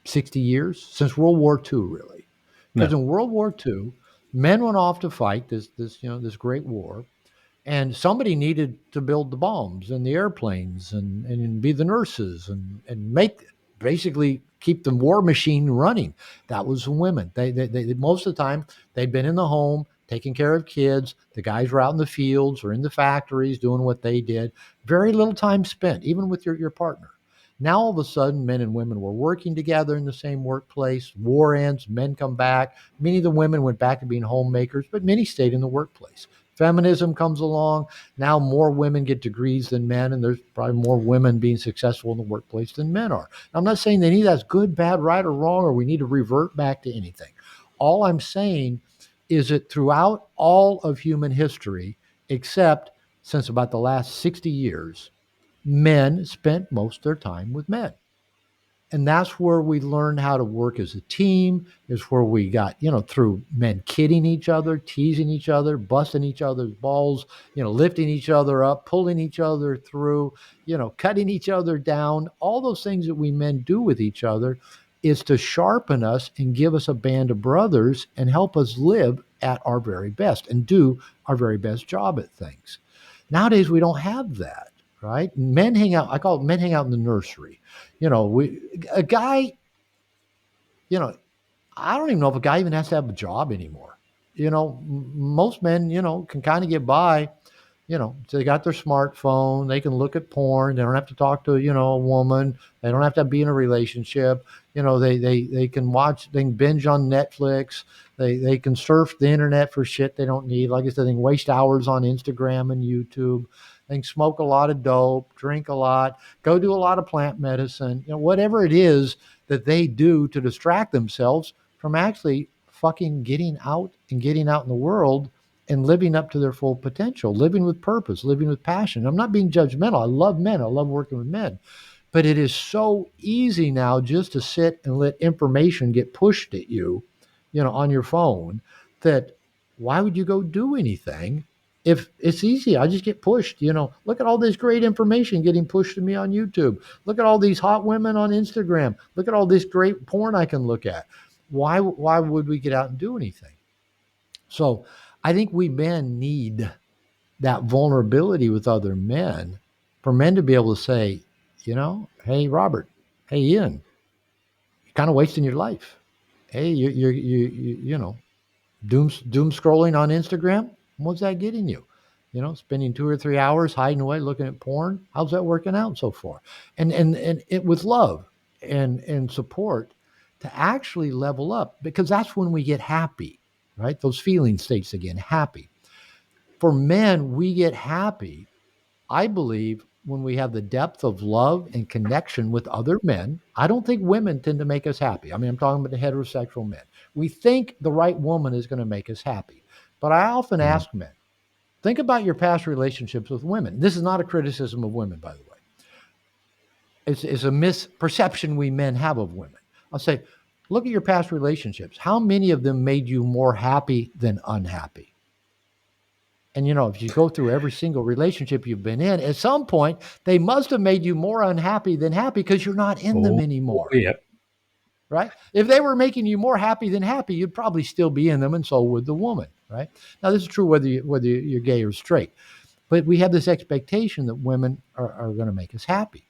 60 years, since World War II, really. Because No. in World War II, men went off to fight this great war, and somebody needed to build the bombs and the airplanes and be the nurses and make basically keep the war machine running. That was the women. They most of the time they'd been in the home taking care of kids. The guys were out in the fields or in the factories doing what they did. Very little time spent, even with your partner. Now all of a sudden, men and women were working together in the same workplace. War ends, men come back. Many of the women went back to being homemakers, but many stayed in the workplace. Feminism comes along. Now more women get degrees than men, and there's probably more women being successful in the workplace than men are. I'm not saying that any of that's good, bad, right, or wrong, or we need to revert back to anything. All I'm saying is that throughout all of human history, except since about the last 60 years, men spent most of their time with men. And that's where we learned how to work as a team, is where we got, through men kidding each other, teasing each other, busting each other's balls, lifting each other up, pulling each other through, cutting each other down. All those things that we men do with each other is to sharpen us and give us a band of brothers and help us live at our very best and do our very best job at things. Nowadays, we don't have that, right? Men hang out. I call it men hang out in the nursery. A guy, I don't even know if a guy even has to have a job anymore. Most men, can kind of get by. So they got their smartphone. They can look at porn. They don't have to talk to, a woman. They don't have to be in a relationship. They can watch. They can binge on Netflix. They can surf the internet for shit they don't need. Like I said, they can waste hours on Instagram and YouTube. They can smoke a lot of dope, drink a lot, go do a lot of plant medicine. Whatever it is that they do to distract themselves from actually fucking getting out in the world and living up to their full potential, living with purpose, living with passion. I'm not being judgmental. I love men. I love working with men. But it is so easy now just to sit and let information get pushed at you, on your phone, that why would you go do anything if it's easy? I just get pushed, look at all this great information getting pushed to me on YouTube. Look at all these hot women on Instagram. Look at all this great porn I can look at. Why would we get out and do anything? So I think we men need that vulnerability with other men for men to be able to say, hey, Robert, hey, Ian, you're kind of wasting your life. Hey, doom scrolling on Instagram. What's that getting you? Spending 2 or 3 hours hiding away looking at porn. How's that working out so far? And it with love and support to actually level up, because that's when we get happy, right? Those feeling states again, happy. For men, we get happy, I believe, when we have the depth of love and connection with other men. I don't think women tend to make us happy. I mean, I'm talking about the heterosexual men. We think the right woman is going to make us happy. But I often ask men, think about your past relationships with women. This is not a criticism of women, by the way. It's a misperception we men have of women. I'll say, look at your past relationships. How many of them made you more happy than unhappy? And, if you go through every single relationship you've been in, at some point, they must have made you more unhappy than happy because you're not in them anymore. Yeah. Right? If they were making you more happy than happy, you'd probably still be in them, and so would the woman. Right? Now, this is true whether you're gay or straight. But we have this expectation that women are going to make us happy.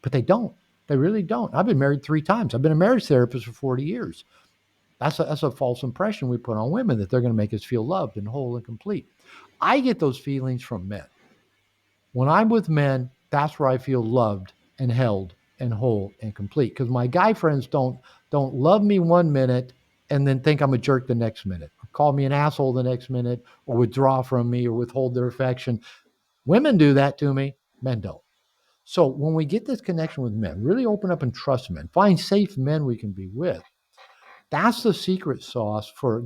But they don't. They really don't. I've been married 3 times. I've been a marriage therapist for 40 years. That's a false impression we put on women, that they're going to make us feel loved and whole and complete. I get those feelings from men. When I'm with men, that's where I feel loved and held and whole and complete. Because my guy friends don't love me one minute and then think I'm a jerk the next minute, or call me an asshole the next minute, or withdraw from me, or withhold their affection. Women do that to me. Men don't. So when we get this connection with men, really open up and trust men, find safe men we can be with. That's the secret sauce for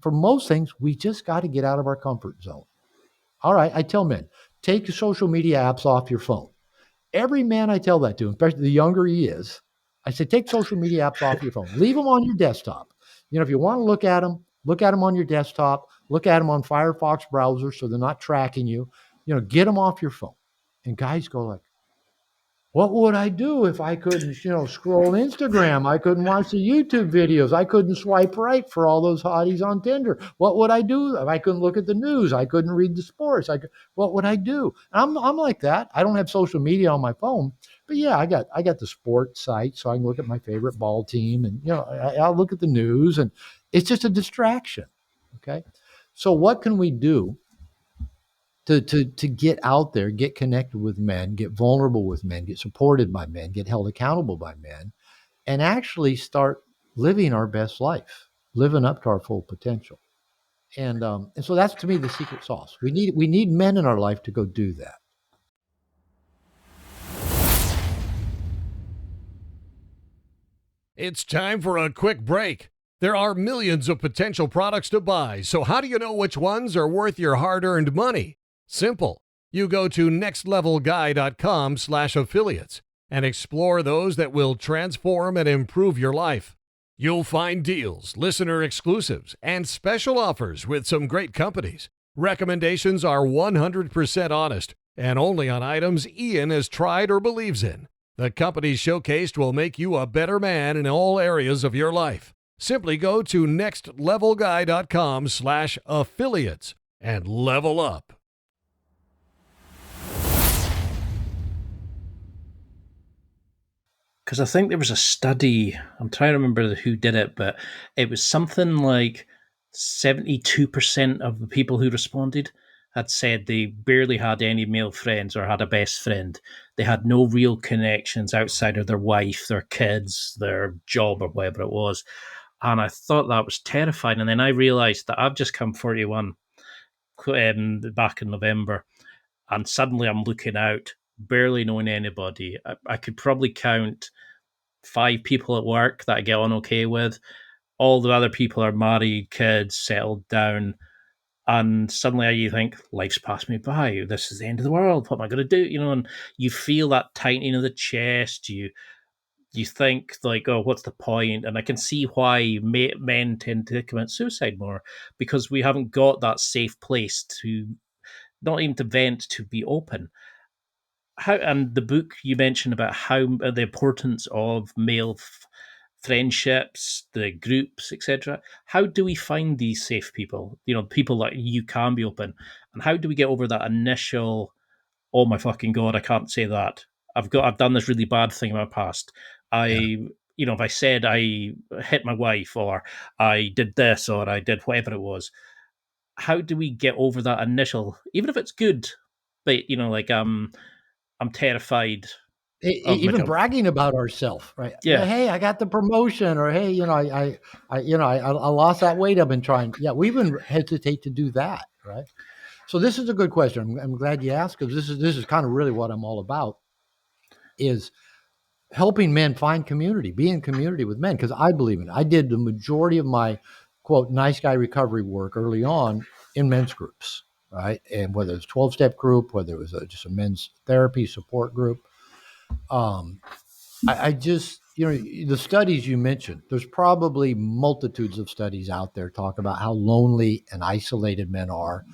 most things. We just got to get out of our comfort zone. All right, I tell men, take the social media apps off your phone. Every man I tell that to, especially the younger he is, I say, take social media apps off your phone. Leave them on your desktop. If you want to look at them on your desktop. Look at them on Firefox browser so they're not tracking you. Get them off your phone. And guys go like, what would I do if I couldn't, scroll Instagram? I couldn't watch the YouTube videos. I couldn't swipe right for all those hotties on Tinder. What would I do if I couldn't look at the news? I couldn't read the sports. What would I do? I'm like that. I don't have social media on my phone, but yeah, I got the sports site, so I can look at my favorite ball team, and I'll look at the news, and it's just a distraction. Okay, so what can we do to get out there, get connected with men, get vulnerable with men, get supported by men, get held accountable by men, and actually start living our best life, living up to our full potential? And so that's, to me, the secret sauce. We need men in our life to go do that. It's time for a quick break. There are millions of potential products to buy, so how do you know which ones are worth your hard-earned money? Simple. You go to nextlevelguy.com/affiliates and explore those that will transform and improve your life. You'll find deals, listener exclusives, and special offers with some great companies. Recommendations are 100% honest and only on items Ian has tried or believes in. The companies showcased will make you a better man in all areas of your life. Simply go to nextlevelguy.com/affiliates and level up. Because I think there was a study, I'm trying to remember who did it, but it was something like 72% of the people who responded had said they barely had any male friends or had a best friend. They had no real connections outside of their wife, their kids, their job, or whatever it was. And I thought that was terrifying. And then I realized that I've just come 41 back in November, and suddenly I'm looking out, barely knowing anybody. I could probably count 5 people at work that I get on okay with. All the other people are married, kids, settled down. And suddenly you think, life's passed me by. This is the end of the world. What am I going to do? And you feel that tightening of the chest. You think like, oh, what's the point? And I can see why men tend to commit suicide more, because we haven't got that safe place to not even to vent, to be open. How, and the book you mentioned about how the importance of male friendships, the groups, etc. How do we find these safe people? People that you can be open, and how do we get over that initial, oh my fucking god, I can't say that. I've done this really bad thing in my past. Yeah. If I said I hit my wife, or I did this, or I did whatever it was, how do we get over that initial, even if it's good, but I'm terrified of my Even job. bragging about ourselves, right? Yeah, Yeah. hey, I got the promotion, or hey, I lost that weight I've been trying. Yeah, we even hesitate to do that, right? So this is a good question. I'm glad you asked, because this is kind of really what I'm all about, is helping men find community, be in community with men, because I believe in it. I did the majority of my quote nice guy recovery work early on in men's groups, right? And whether it's 12-step group, whether it was just a men's therapy support group, um, I just, the studies you mentioned, there's probably multitudes of studies out there talk about how lonely and isolated men are.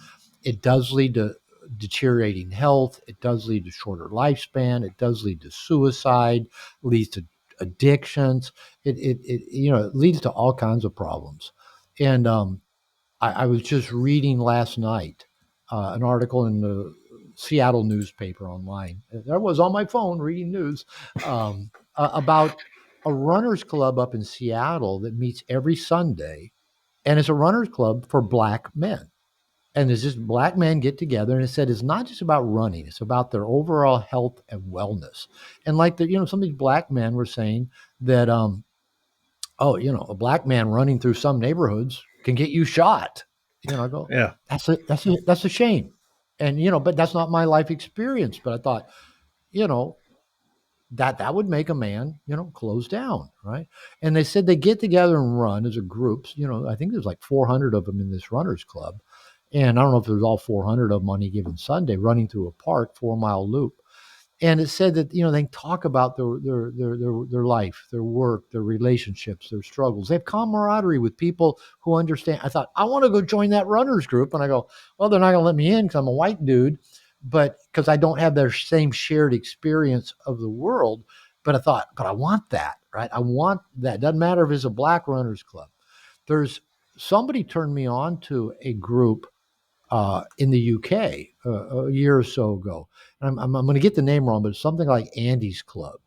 It does lead to deteriorating health. It does lead to shorter lifespan. It does lead to suicide, leads to addictions. It leads to all kinds of problems. And I was just reading last night an article in the Seattle newspaper online. I was on my phone reading news about a runners club up in Seattle that meets every Sunday, and it's a runners club for black men. And there's just black men get together, and it said it's not just about running; it's about their overall health and wellness. And like some of these black men were saying that, a black man running through some neighborhoods can get you shot. I go, Yeah. that's a shame. And but that's not my life experience. But I thought, you know, that would make a man, close down, right? And they said they get together and run as a group. I think there's like 400 of them in this runners club, and I don't know if there's all 400 of them on any given Sunday running through a park, 4-mile loop. And it said that they talk about their life, their work, their relationships, their struggles. They have camaraderie with people who understand. I thought, I want to go join that runners group, and I go, well, they're not going to let me in because I'm a white dude, but because I don't have their same shared experience of the world. But I thought, but I want that, right? I want that. Doesn't matter if it's a black runners club. There's somebody turned me on to a group in the UK a year or so ago. And I'm going to get the name wrong, but it's something like Andy's Club.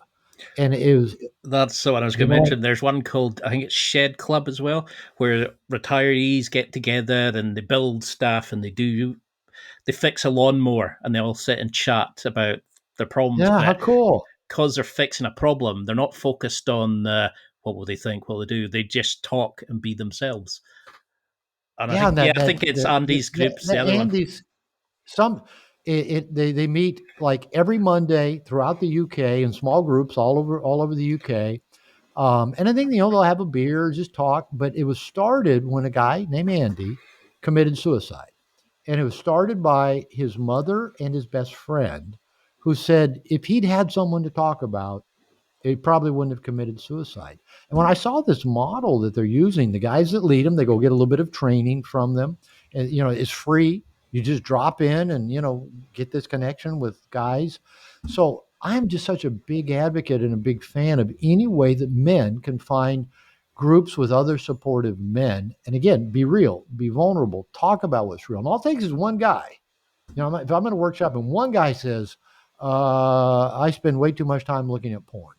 And it was, That's what I was you going to know, mention. There's one called, I think it's Shed Club as well, where retirees get together and they build stuff, and they fix a lawnmower, and they all sit and chat about their problems. yeah, how But cool. because they're fixing a problem, they're not focused on what will they think, what will they do. They just talk and be themselves. And I Yeah, think, and yeah, that I that think it's the, the, Andy's the, group's the the other one. Andy's some they meet like every Monday throughout the UK in small groups all over the UK. And I think they'll have a beer, just talk. But it was started when a guy named Andy committed suicide. And it was started by his mother and his best friend, who said if he'd had someone to talk about, he probably wouldn't have committed suicide. And when I saw this model that they're using, the guys that lead them, they go get a little bit of training from them. And, it's free. You just drop in and, get this connection with guys. So I'm just such a big advocate and a big fan of any way that men can find groups with other supportive men. And again, be real, be vulnerable, talk about what's real. And all it takes is one guy. If I'm in a workshop and one guy says, I spend way too much time looking at porn.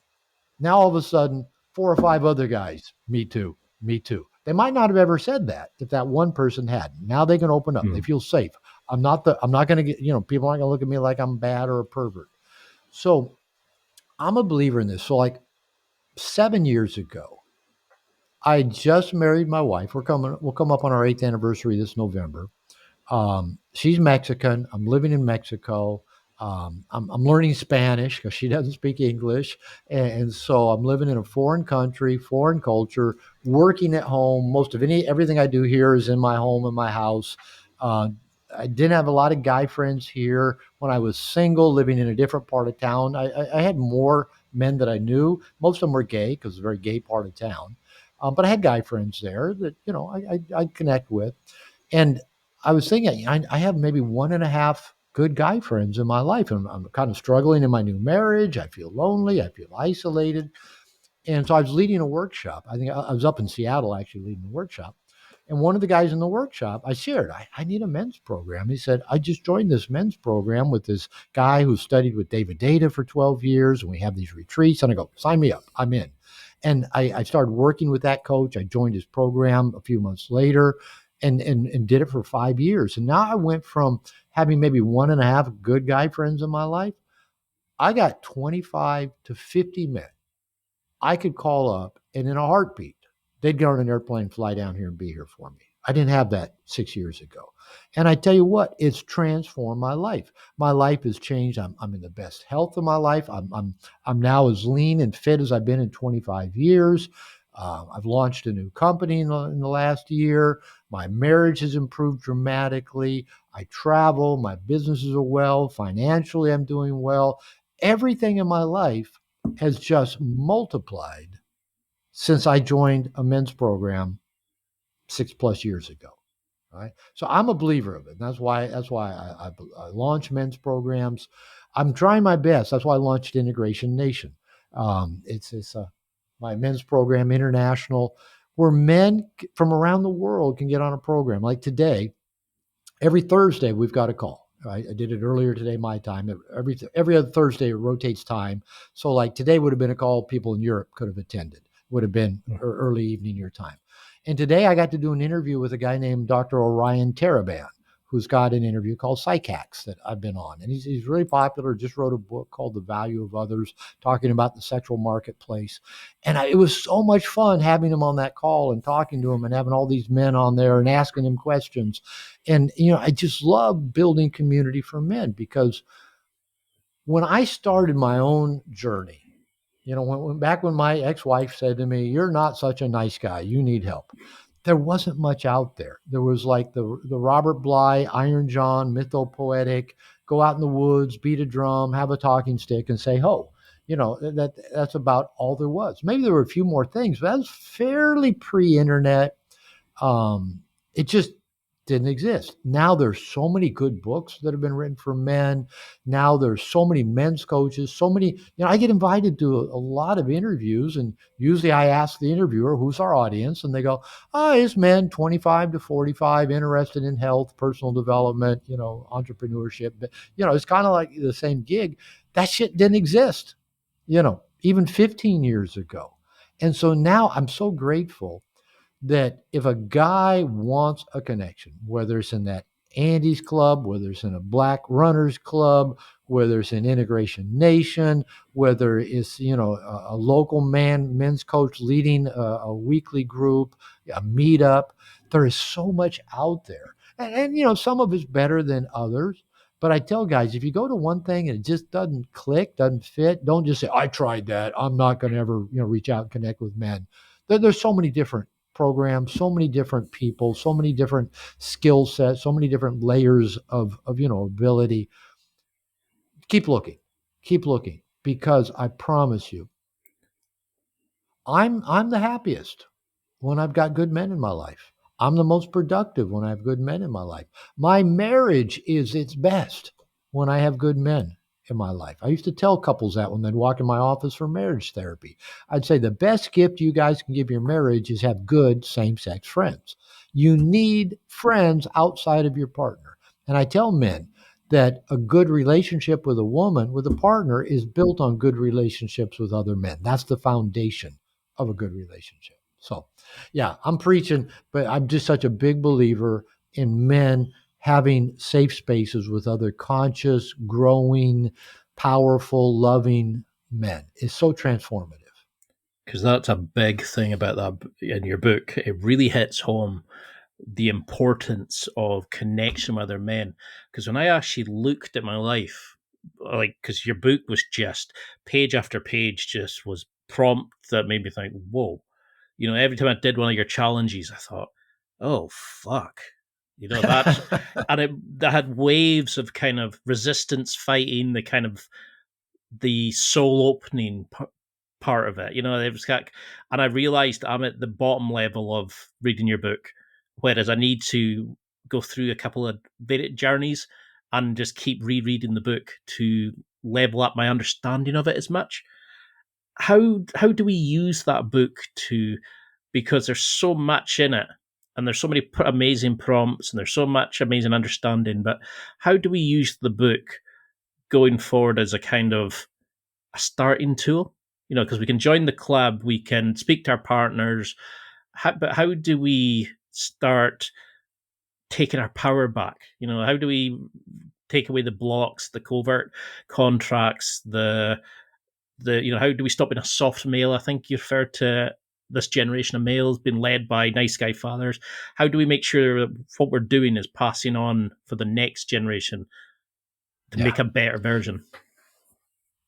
Now all of a sudden, 4 or 5 other guys, me too, me too. They might not have ever said that if that one person hadn't. Now they can open up. They feel safe. I'm not going to get, people aren't going to look at me like I'm bad or a pervert. So I'm a believer in this. So like 7 years ago, I just married my wife. We'll come up on our 8th anniversary this November. She's Mexican. I'm living in Mexico. I'm learning Spanish because she doesn't speak English. And so I'm living in a foreign country, foreign culture, working at home. Everything I do here is in my home, in my house. Uh, I didn't have a lot of guy friends here. When I was single, living in a different part of town, I had more men that I knew. Most of them were gay because it's a very gay part of town. But I had guy friends there that I'd connect with. And I was thinking, I have maybe one and a half good guy friends in my life, and I'm kind of struggling in my new marriage. I feel lonely. I feel isolated. And so I was leading a workshop. I think I was up in Seattle actually leading a workshop. And one of the guys in the workshop, I shared, I need a men's program. He said, I just joined this men's program with this guy who studied with David Data for 12 years. And we have these retreats. And I go, sign me up. I'm in. And I started working with that coach. I joined his program a few months later and did it for 5 years. And now I went from having maybe one and a half good guy friends in my life. I got 25 to 50 men I could call up, and in a heartbeat, they'd get on an airplane, fly down here, and be here for me. I didn't have that 6 years ago. And I tell you what, it's transformed my life. My life has changed. I'm in the best health of my life. I'm now as lean and fit as I've been in 25 years. I've launched a new company in the last year. My marriage has improved dramatically. I travel. My businesses are well. Financially, I'm doing well. Everything in my life has just multiplied since I joined a men's program 6+ years ago. Right. So I'm a believer of it. That's why I launch men's programs. I'm trying my best. That's why I launched Integration Nation. It's my men's program international where men from around the world can get on a program. Like today, every Thursday we've got a call. Right? I did it earlier today, my time. Every other Thursday it rotates time. So like today would have been a call people in Europe could have attended. Would have been early evening your time. And today I got to do an interview with a guy named Dr. Orion Taraban, who's got an interview called Psychax that I've been on. And he's really popular, just wrote a book called The Value of Others, talking about the sexual marketplace. And it was so much fun having him on that call and talking to him and having all these men on there and asking him questions. And, I just love building community for men because when I started my own journey, back when my ex-wife said to me, "You're not such a nice guy. You need help." There wasn't much out there. There was like the Robert Bly, Iron John, mythopoetic, go out in the woods, beat a drum, have a talking stick, and say ho. That's about all there was. Maybe there were a few more things, but that was fairly pre-internet. It just didn't exist. Now there's so many good books that have been written for men. Now there's so many men's coaches, so many, I get invited to a lot of interviews, and usually I ask the interviewer, who's our audience? And they go, it's men 25 to 45 interested in health, personal development, entrepreneurship. But, it's kind of like the same gig. That shit didn't exist, even 15 years ago. And so now I'm so grateful that if a guy wants a connection, whether it's in that Andy's club, whether it's in a Black Runners Club, whether it's in Integration Nation, whether it's a local men's coach leading a weekly group, a meetup, there is so much out there, and some of it's better than others. But I tell guys, if you go to one thing and it just doesn't click, doesn't fit, don't just say, "I tried that. I'm not going to ever reach out and connect with men." There's so many different programs, so many different people, so many different skill sets, so many different layers of ability. Keep looking, because I promise you, I'm the happiest when I've got good men in my life. I'm the most productive when I have good men in my life. My marriage is its best when I have good men in my life. I used to tell couples that when they'd walk in my office for marriage therapy. I'd say the best gift you guys can give your marriage is have good same-sex friends. You need friends outside of your partner. And I tell men that a good relationship with a woman, with a partner, is built on good relationships with other men. That's the foundation of a good relationship. So, yeah, I'm preaching, but I'm just such a big believer in men having safe spaces with other conscious, growing, powerful, loving men. It's so transformative. Because that's a big thing about that in your book. It really hits home the importance of connection with other men. Because when I actually looked at my life, because your book was just page after page, just was prompt that made me think, whoa. Every time I did one of your challenges, I thought, oh, fuck. You know, that had waves of kind of resistance fighting, the kind of the soul opening part of it. You know, it was and I realized I'm at the bottom level of reading your book, whereas I need to go through a couple of journeys and just keep rereading the book to level up my understanding of it as much. How do we use that book to, because there's so much in it and there's so many amazing prompts and there's so much amazing understanding, but how do we use the book going forward as a kind of a starting tool? You know, because we can join the club, we can speak to our partners, but how do we start taking our power back? You know, how do we take away the blocks, the covert contracts, the you know, how do we stop being a soft male? I think you referred to this generation of males being led by nice guy fathers. How do we make sure that what we're doing is passing on for the next generation to make a better version?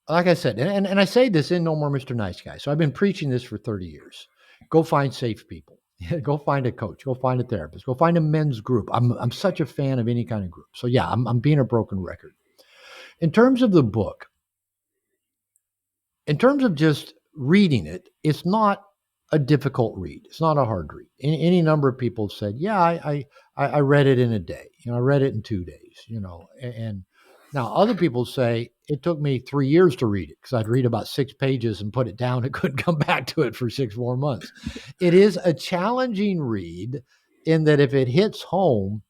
Like I said, and I say this in No More Mr. Nice Guy. So I've been preaching this for 30 years. Go find safe people. Go find a coach. Go find a therapist. Go find a men's group. I'm such a fan of any kind of group. So yeah, I'm being a broken record. In terms of the book, in terms of just reading it, it's not a difficult read. It's not a hard read. Any number of people said, yeah, I read it in a day. You know, I read it in 2 days, you know, and now other people say it took me 3 years to read it because I'd read about 6 pages and put it down and couldn't come back to it for 6 more months. It is a challenging read in that if it hits home,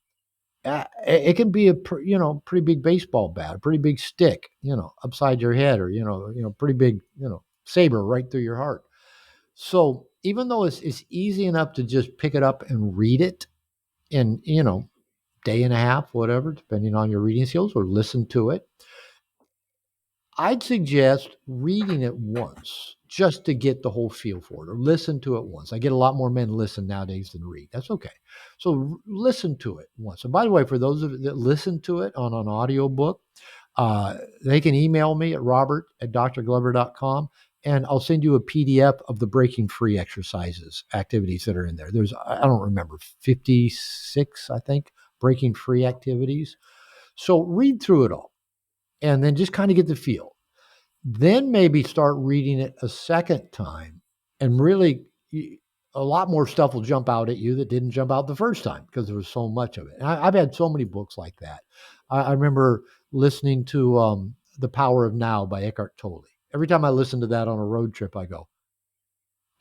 it can be a pretty big baseball bat, a pretty big stick, you know, upside your head, or pretty big, saber right through your heart. So even though it's easy enough to just pick it up and read it in day and a half, whatever, depending on your reading skills, or listen to it, I'd suggest reading it once just to get the whole feel for it, or listen to it once. I get a lot more men listen nowadays than read. That's okay. So listen to it once. And by the way, for those of you that listen to it on an audio book, they can email me at robert@drglover.com, and I'll send you a PDF of the breaking free exercises, activities that are in there. There's, I don't remember, 56, I think, breaking free activities. So read through it all and then just kind of get the feel. Then maybe start reading it a second time, and really a lot more stuff will jump out at you that didn't jump out the first time because there was so much of it. And I've had so many books like that. I remember listening to The Power of Now by Eckhart Tolle. Every time I listen to that on a road trip, I go,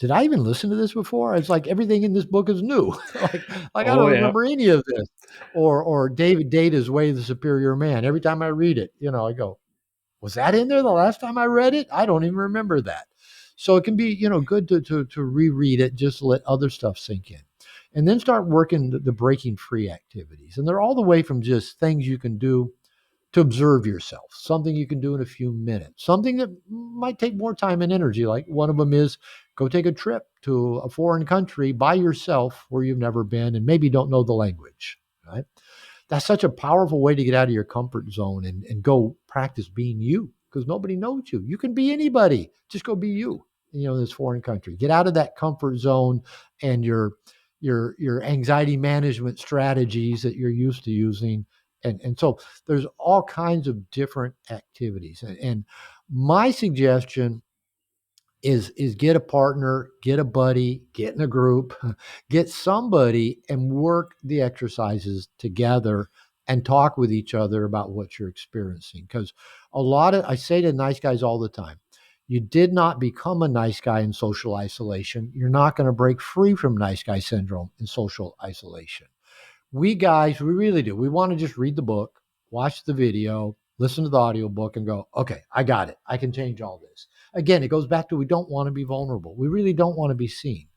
did I even listen to this before? It's like everything in this book is new. like I don't remember any of this. Or David Data's Way of the Superior Man. Every time I read it, I go, was that in there the last time I read it? I don't even remember that. So it can be, good to reread it, just let other stuff sink in. And then start working the breaking free activities. And they're all the way from just things you can do to observe yourself, something you can do in a few minutes, something that might take more time and energy. Like one of them is go take a trip to a foreign country by yourself where you've never been and maybe don't know the language, right? That's such a powerful way to get out of your comfort zone and go practice being you, because nobody knows you. You can be anybody. Just go be you, in this foreign country. Get out of that comfort zone and your anxiety management strategies that you're used to using. And so there's all kinds of different activities. And my suggestion is get a partner, get a buddy, get in a group, get somebody and work the exercises together and talk with each other about what you're experiencing. Because I say to nice guys all the time, you did not become a nice guy in social isolation. You're not going to break free from nice guy syndrome in social isolation. We guys, we really do. We want to just read the book, watch the video, listen to the audiobook and go, okay, I got it. I can change all this. Again, it goes back to we don't want to be vulnerable. We really don't want to be seen.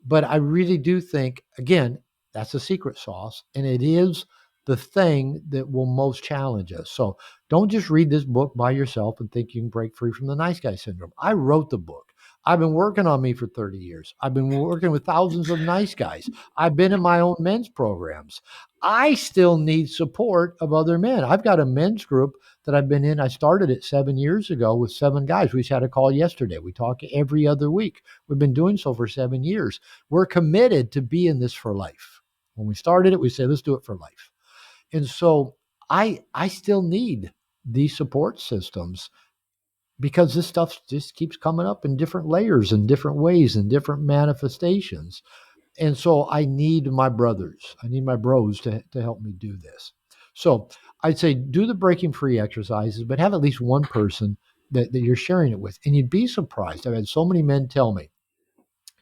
But I really do think, again, that's the secret sauce. And it is the thing that will most challenge us. So don't just read this book by yourself and think you can break free from the nice guy syndrome. I wrote the book. I've been working on me for 30 years. I've been working with thousands of nice guys. I've been in my own men's programs. I still need support of other men. I've got a men's group that I've been in. I started it 7 years ago with 7 guys. We just had a call yesterday. We talk every other week. We've been doing so for 7 years. We're committed to be in this for life. When we started it, we said, let's do it for life. And so I still need these support systems because this stuff just keeps coming up in different layers and different ways and different manifestations. And so I need my brothers, I need my bros to help me do this. So I'd say do the breaking free exercises, but have at least one person that you're sharing it with. And you'd be surprised. I've had so many men tell me,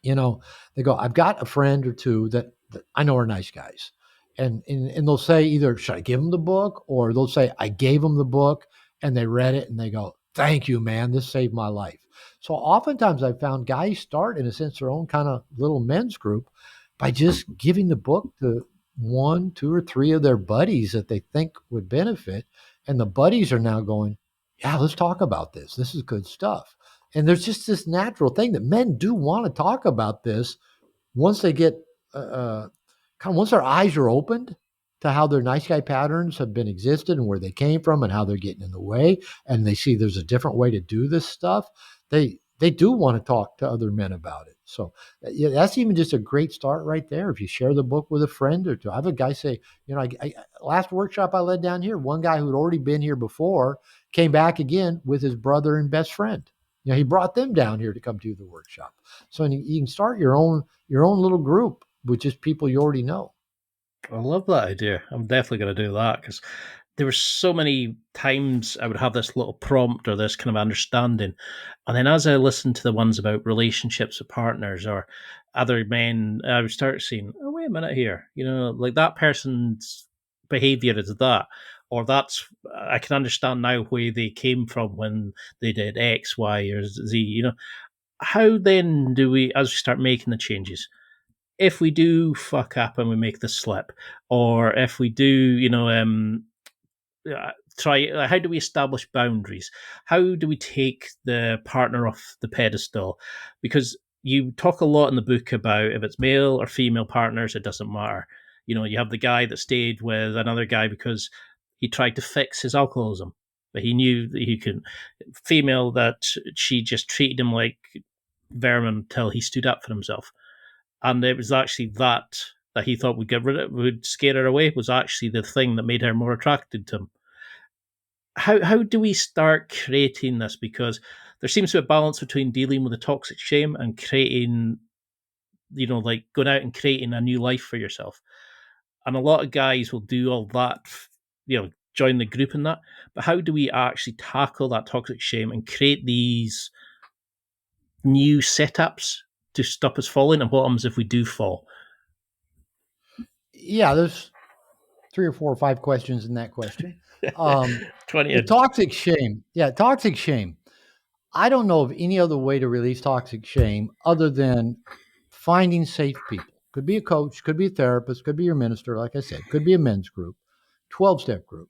they go, I've got a friend or two that I know are nice guys. And they'll say either, should I give them the book? Or they'll say, I gave them the book and they read it and they go, thank you, man. This saved my life. So oftentimes I've found guys start, in a sense, their own kind of little men's group by just giving the book to one, two, or three of their buddies that they think would benefit. And the buddies are now going, yeah, let's talk about this. This is good stuff. And there's just this natural thing that men do want to talk about this once they get once their eyes are opened to how their nice guy patterns have been existed and where they came from and how they're getting in the way, and they see there's a different way to do this stuff. They do want to talk to other men about it. So yeah, that's even just a great start right there. If you share the book with a friend or two, I have a guy say, last workshop I led down here, one guy who'd already been here before came back again with his brother and best friend. He brought them down here to come do the workshop. So you can start your own little group with just people you already know. I love that idea. I'm definitely going to do that because there were so many times I would have this little prompt or this kind of understanding. And then as I listened to the ones about relationships with partners or other men, I would start seeing, oh, wait a minute here. Like that person's behavior is that. Or I can understand now where they came from when they did X, Y, or Z. How then do we, as we start making the changes, if we do fuck up and we make the slip, or if we do, try, how do we establish boundaries? How do we take the partner off the pedestal? Because you talk a lot in the book about if it's male or female partners, it doesn't matter. You have the guy that stayed with another guy because he tried to fix his alcoholism, but he knew that he couldn't. Female that she just treated him like vermin until he stood up for himself. And it was actually that he thought would get rid of, would scare her away, was actually the thing that made her more attracted to him. How do we start creating this? Because there seems to be a balance between dealing with the toxic shame and creating, like going out and creating a new life for yourself. And a lot of guys will do all that, join the group in that. But how do we actually tackle that toxic shame and create these new setups to stop us falling? And what happens if we do fall? Yeah, there's 3 or 4 or 5 questions in that question. 20. The toxic shame. Yeah, toxic shame. I don't know of any other way to release toxic shame other than finding safe people. Could be a coach, could be a therapist, could be your minister, like I said, could be a men's group, 12-step group.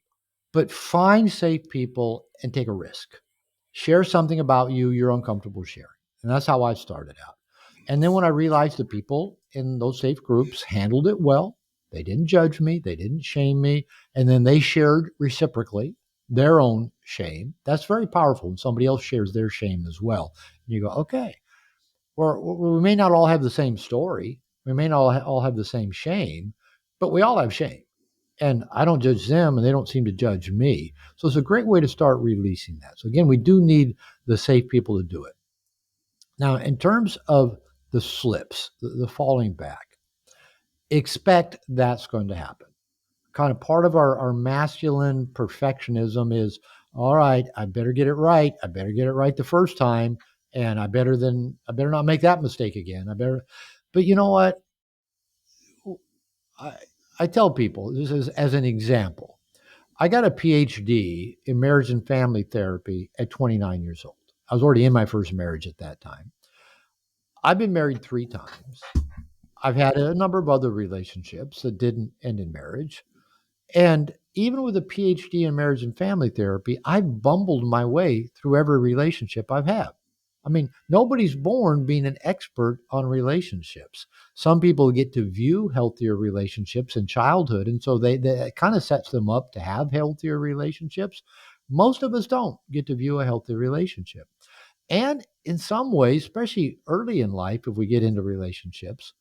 But find safe people and take a risk. Share something about you you're uncomfortable sharing. And that's how I started out. And then when I realized the people in those safe groups handled it well, they didn't judge me, they didn't shame me, and then they shared reciprocally their own shame. That's very powerful when somebody else shares their shame as well. And you go, okay, we may not all have the same story. We may not all have the same shame, but we all have shame. And I don't judge them, and they don't seem to judge me. So it's a great way to start releasing that. So again, we do need the safe people to do it. Now, in terms of the slips, the falling back, expect that's going to happen. Kind of part of our masculine perfectionism is, all right, I better get it right. I better get it right the first time. And I better not make that mistake again. But you know what? I tell people, this is as an example. I got a PhD in marriage and family therapy at 29 years old. I was already in my first marriage at that time. I've been married 3 times. I've had a number of other relationships that didn't end in marriage. And even with a PhD in marriage and family therapy, I bumbled my way through every relationship I've had. I mean, nobody's born being an expert on relationships. Some people get to view healthier relationships in childhood, and so it kind of sets them up to have healthier relationships. Most of us don't get to view a healthy relationship. And in some ways, especially early in life, if we get into relationships,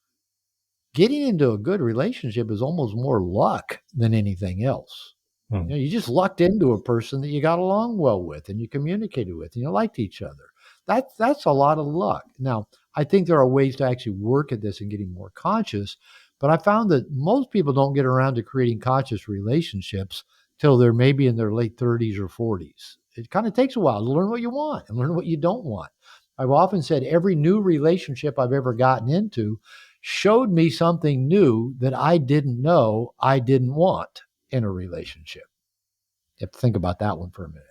getting into a good relationship is almost more luck than anything else. You just lucked into a person that you got along well with and you communicated with and you liked each other. That's a lot of luck. Now, I think there are ways to actually work at this and getting more conscious, but I found that most people don't get around to creating conscious relationships till they're maybe in their late 30s or 40s. It kind of takes a while to learn what you want and learn what you don't want. I've often said every new relationship I've ever gotten into showed me something new that I didn't know I didn't want in a relationship. You have to think about that one for a minute.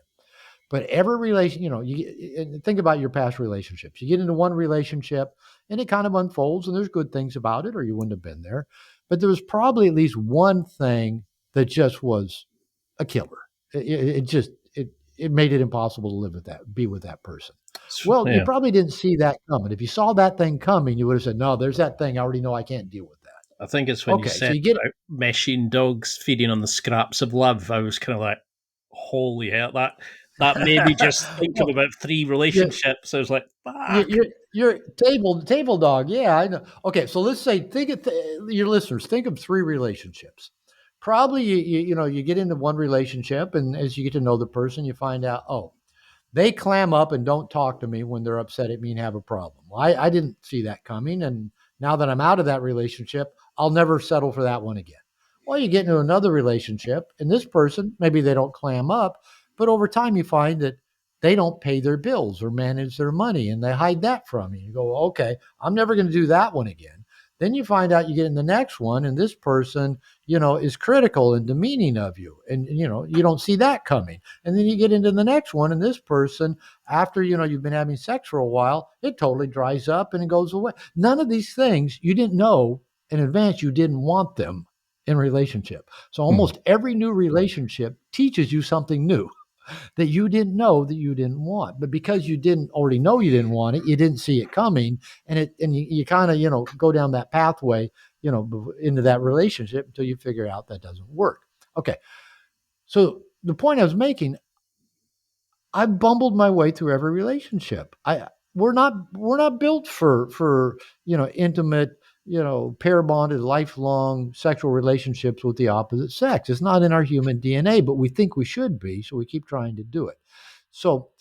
But every relation, you think about your past relationships. You get into one relationship and it kind of unfolds and there's good things about it or you wouldn't have been there. But there was probably at least one thing that just was a killer. It made it impossible to live with that, be with that person. Well, you probably didn't see that coming. If you saw that thing coming, you would have said, no, there's that thing. I already know I can't deal with that. I think it's when you said about machine dogs feeding on the scraps of love. I was kind of like, holy hell, that made me just think of about 3 relationships. I was like, fuck. You're table dog. Yeah, I know. Okay, so let's say your listeners think of 3 relationships. Probably you get into one relationship, and as you get to know the person, you find out, oh, they clam up and don't talk to me when they're upset at me and have a problem. I didn't see that coming, and now that I'm out of that relationship, I'll never settle for that one again. Well, you get into another relationship, and this person, maybe they don't clam up, but over time you find that they don't pay their bills or manage their money, and they hide that from you. You go, okay, I'm never going to do that one again. Then you find out you get in the next one, and this person, is critical and demeaning of you, and you don't see that coming. And then you get into the next one, and this person, after you've been having sex for a while, it totally dries up and it goes away. None of these things you didn't know in advance. You didn't want them in relationship. So almost every new relationship teaches you something new that you didn't know that you didn't want. But because you didn't already know you didn't want it, you didn't see it coming, and you kind of go down that pathway, into that relationship until you figure out that doesn't work. Okay, so the point I was making, I bumbled my way through every relationship. We're not built for intimate, pair bonded, lifelong sexual relationships with the opposite sex. It's not in our human DNA, but we think we should be, so we keep trying to do it. So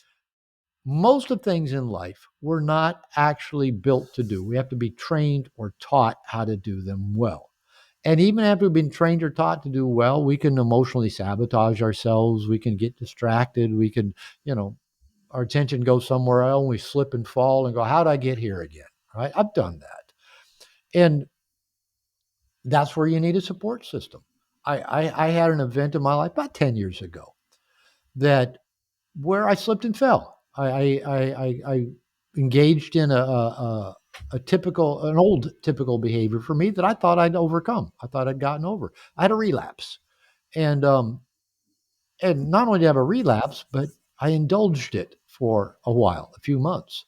most of things in life we're not actually built to do. We have to be trained or taught how to do them well. And even after we've been trained or taught to do well, we can emotionally sabotage ourselves. We can get distracted. We can, our attention goes somewhere else and we slip and fall and go, how'd I get here again? Right? I've done that. And that's where you need a support system. I had an event in my life about 10 years ago where I slipped and fell. I engaged in an old typical behavior for me that I thought I'd overcome. I thought I'd gotten over. I had a relapse, and not only did I have a relapse, but I indulged it for a while, a few months,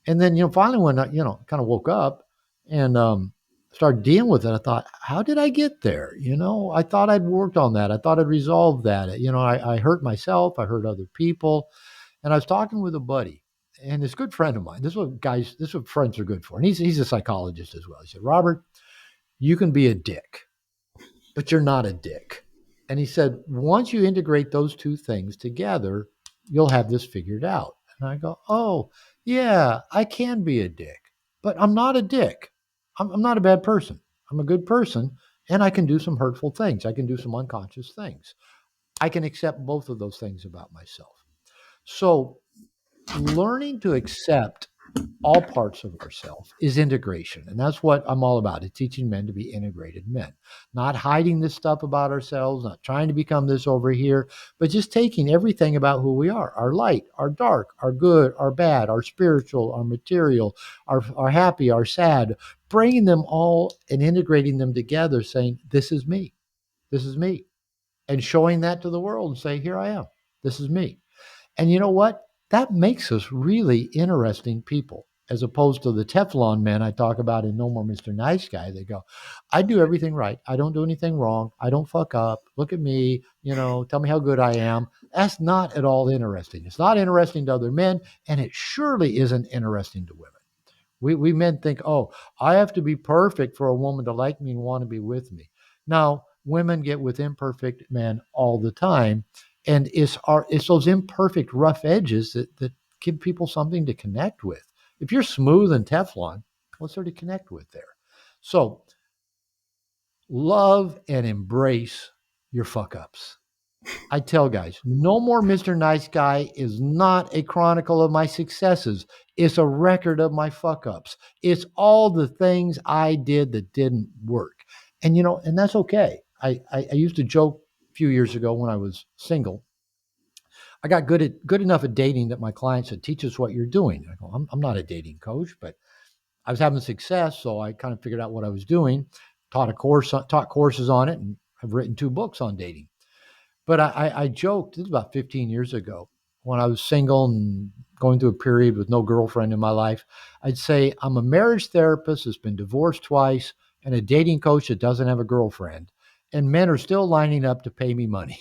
and then finally when I kind of woke up and started dealing with it, I thought, how did I get there? I thought I'd worked on that. I thought I'd resolved that. I hurt myself. I hurt other people. And I was talking with a buddy and this good friend of mine. This is what friends are good for. And he's a psychologist as well. He said, Robert, you can be a dick, but you're not a dick. And he said, once you integrate those two things together, you'll have this figured out. And I go, oh, yeah, I can be a dick, but I'm not a dick. I'm not a bad person. I'm a good person, and I can do some hurtful things. I can do some unconscious things. I can accept both of those things about myself. So learning to accept all parts of ourselves is integration. And that's what I'm all about. It's teaching men to be integrated men, not hiding this stuff about ourselves, not trying to become this over here, but just taking everything about who we are, our light, our dark, our good, our bad, our spiritual, our material, our happy, our sad, bringing them all and integrating them together, saying, this is me. This is me. And showing that to the world and say, here I am. This is me. And you know what? That makes us really interesting people, as opposed to the Teflon men I talk about in No More Mr. Nice Guy. They go, I do everything right. I don't do anything wrong. I don't fuck up. Look at me, tell me how good I am. That's not at all interesting. It's not interesting to other men, and it surely isn't interesting to women. We men think, oh, I have to be perfect for a woman to like me and want to be with me. Now, women get with imperfect men all the time, and it's those imperfect rough edges that give people something to connect with. If you're smooth and Teflon, what's there to connect with there? So love and embrace your fuck ups. I tell guys, no more Mr. Nice Guy is not a chronicle of my successes. It's a record of my fuck ups. It's all the things I did that didn't work. And and that's okay. I used to joke a few years ago when I was single. I got good enough at dating that my client said, teach us what you're doing. I go, I'm not a dating coach, but I was having success, so I kind of figured out what I was doing, taught courses on it, and have written 2 books on dating. But I joked, this was about 15 years ago, when I was single and going through a period with no girlfriend in my life. I'd say I'm a marriage therapist that's been divorced twice and a dating coach that doesn't have a girlfriend. And men are still lining up to pay me money.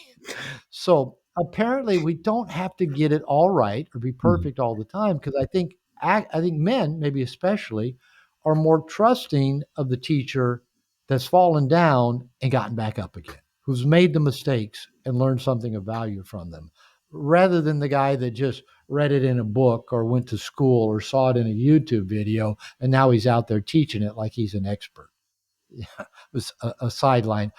So apparently we don't have to get it all right or be perfect all the time, because I think men, maybe especially, are more trusting of the teacher that's fallen down and gotten back up again, who's made the mistakes and learned something of value from them, rather than the guy that just read it in a book or went to school or saw it in a YouTube video and now he's out there teaching it like he's an expert. Yeah, it was a sideline.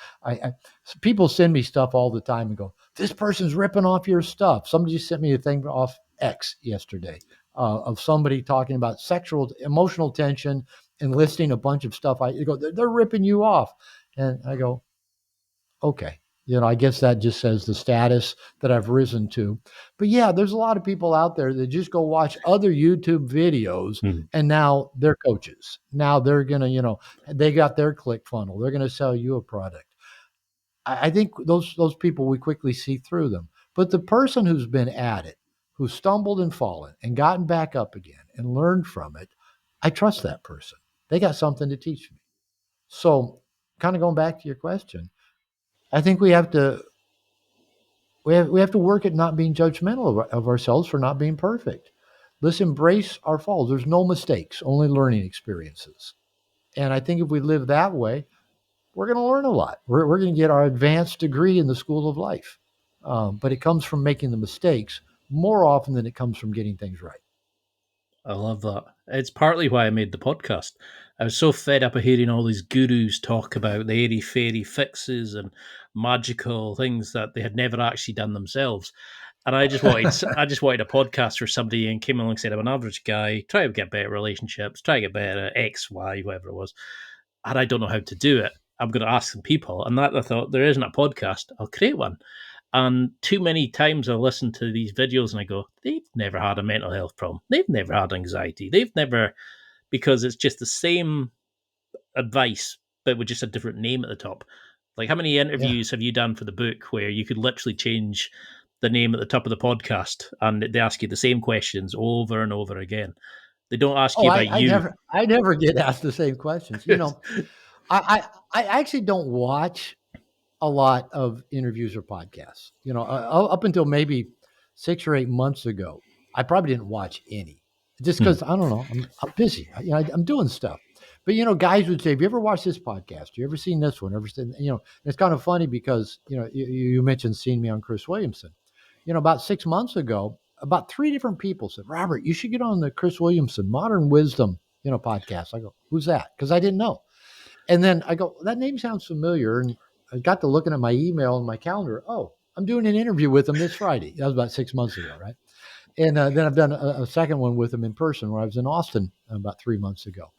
People send me stuff all the time and go, "This person's ripping off your stuff." Somebody just sent me a thing off X yesterday of somebody talking about emotional tension and listing a bunch of stuff. I go, "They're ripping you off," and I go, "Okay." I guess that just says the status that I've risen to. But yeah, there's a lot of people out there that just go watch other YouTube videos and now they're coaches. Now they're going to, they got their click funnel. They're going to sell you a product. I think those people, we quickly see through them. But the person who's been at it, who stumbled and fallen and gotten back up again and learned from it, I trust that person. They got something to teach me. So kind of going back to your question, I think we have to work at not being judgmental of ourselves for not being perfect. Let's embrace our faults. There's no mistakes, only learning experiences. And I think if we live that way, we're going to learn a lot. We're going to get our advanced degree in the school of life. But it comes from making the mistakes more often than it comes from getting things right. I love that. It's partly why I made the podcast. I was so fed up of hearing all these gurus talk about the airy fairy fixes and magical things that they had never actually done themselves. And I just wanted a podcast where somebody and came along and said, I'm an average guy, try to get better relationships, try to get better at X, Y, whatever it was. And I don't know how to do it. I'm going to ask some people. And that I thought, there isn't a podcast. I'll create one. And too many times I listen to these videos and I go, they've never had a mental health problem. They've never had anxiety. Because it's just the same advice, but with just a different name at the top. Like, how many interviews have you done for the book where you could literally change the name at the top of the podcast and they ask you the same questions over and over again? They don't ask you about you. I never get asked the same questions. I actually don't watch a lot of interviews or podcasts. Up until maybe 6 or 8 months ago, I probably didn't watch any, just because I don't know, I'm busy. I'm doing stuff. But guys would say, "Have you ever watched this podcast? You ever seen this one? Ever seen?" It's kind of funny because you mentioned seeing me on Chris Williamson. About 6 months ago, about 3 different people said, "Robert, you should get on the Chris Williamson Modern Wisdom podcast." I go, "Who's that?" Because I didn't know. And then I go, "That name sounds familiar." And I got to looking at my email and my calendar. Oh, I'm doing an interview with him this Friday. That was about 6 months ago, right? And then I've done a second one with him in person where I was in Austin about 3 months ago.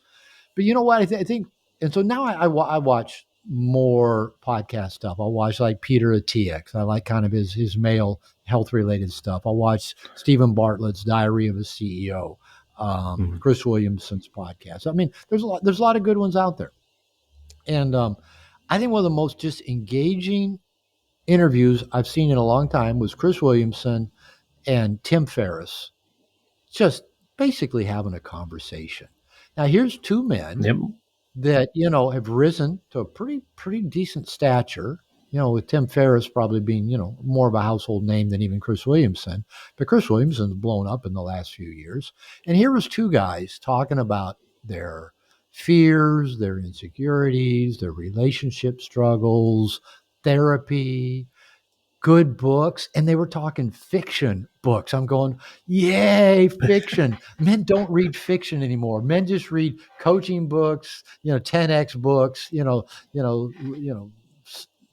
But you know what? I think, and so now I watch more podcast stuff. I'll watch like Peter Attia. I like kind of his male health related stuff. I'll watch Stephen Bartlett's Diary of a CEO, Chris Williamson's podcast. I mean, there's a lot of good ones out there. And I think one of the most just engaging interviews I've seen in a long time was Chris Williamson and Tim Ferriss, just basically having a conversation. Now, here's 2 men that, have risen to a pretty decent stature, with Tim Ferriss probably being, more of a household name than even Chris Williamson. But Chris Williamson's blown up in the last few years. And here was 2 guys talking about their fears, their insecurities, their relationship struggles, therapy, good books, and they were talking fiction books. I'm going, yay, fiction. Men don't read fiction anymore. Men just read coaching books, 10x books,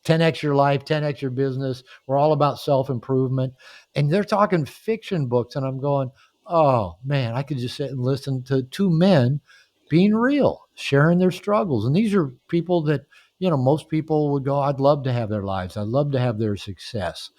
10x your life, 10x your business. We're all about self-improvement. And they're talking fiction books. And I'm going, oh man, I could just sit and listen to two men being real, sharing their struggles. And these are people that, most people would go, I'd love to have their lives. I'd love to have their success.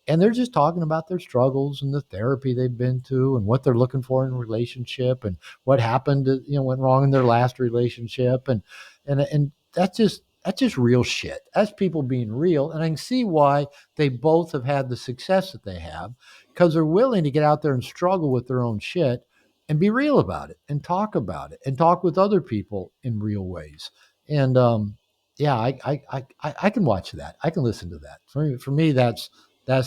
And they're just talking about their struggles and the therapy they've been to and what they're looking for in a relationship and what happened, went wrong in their last relationship. And that's just real shit. That's people being real. And I can see why they both have had the success that they have, because they're willing to get out there and struggle with their own shit and be real about it and talk about it and talk with other people in real ways. And yeah, I can watch that. I can listen to that. For me, that's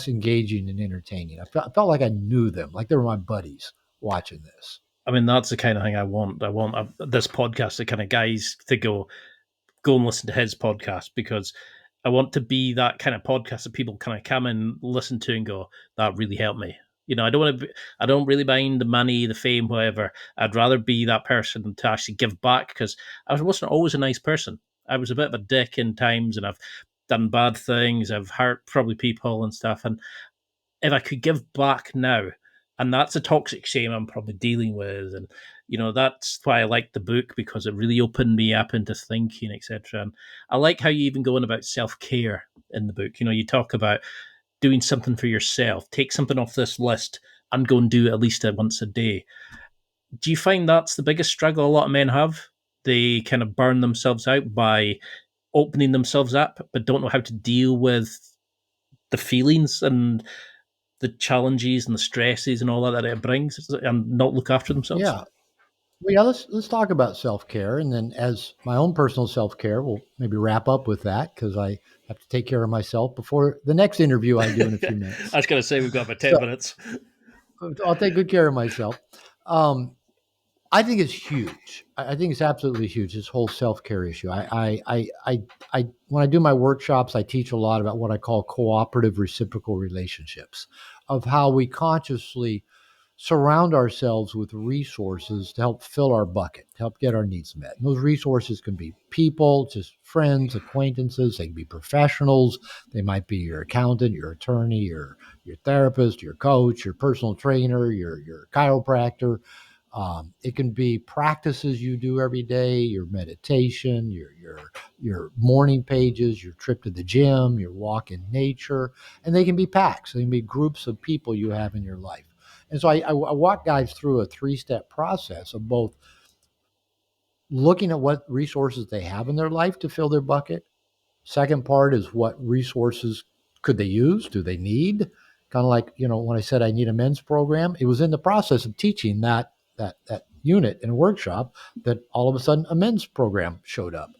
engaging and entertaining. I felt like I knew them, like they were my buddies watching this. I mean, that's the kind of thing I want. I want this podcast, the kind of guys to go and listen to his podcast, because I want to be that kind of podcast that people kind of come and listen to and go, that really helped me. I don't really mind the money, the fame, whatever. I'd rather be that person to actually give back, because I wasn't always a nice person. I was a bit of a dick in times, and I've done bad things. I've hurt probably people and stuff. And if I could give back now, and that's a toxic shame I'm probably dealing with, and that's why I like the book, because it really opened me up into thinking, etc. And I like how you even go on about self-care in the book. You talk about doing something for yourself, take something off this list and go and do it at least once a day. Do you find that's the biggest struggle a lot of men have? They kind of burn themselves out by opening themselves up, but don't know how to deal with the feelings and the challenges and the stresses and all that it brings, and not look after themselves. Yeah. Well, yeah, let's talk about self-care. And then as my own personal self-care, we'll maybe wrap up with that, because I have to take care of myself before the next interview I do in a few minutes. I was going to say we've got about 10 minutes. I'll take good care of myself. I think it's huge. I think it's absolutely huge, this whole self-care issue. When I do my workshops, I teach a lot about what I call cooperative reciprocal relationships, of how we consciously surround ourselves with resources to help fill our bucket, to help get our needs met. And those resources can be people, just friends, acquaintances. They can be professionals. They might be your accountant, your attorney, your therapist, your coach, your personal trainer, your chiropractor. It can be practices you do every day, your meditation, your morning pages, your trip to the gym, your walk in nature, and they can be packs. They can be groups of people you have in your life. And so I walk guys through a 3-step process of both looking at what resources they have in their life to fill their bucket. Second part is, what resources could they use? Do they need? Kind of like, when I said I need a men's program, it was in the process of teaching that unit in a workshop that all of a sudden a men's program showed up.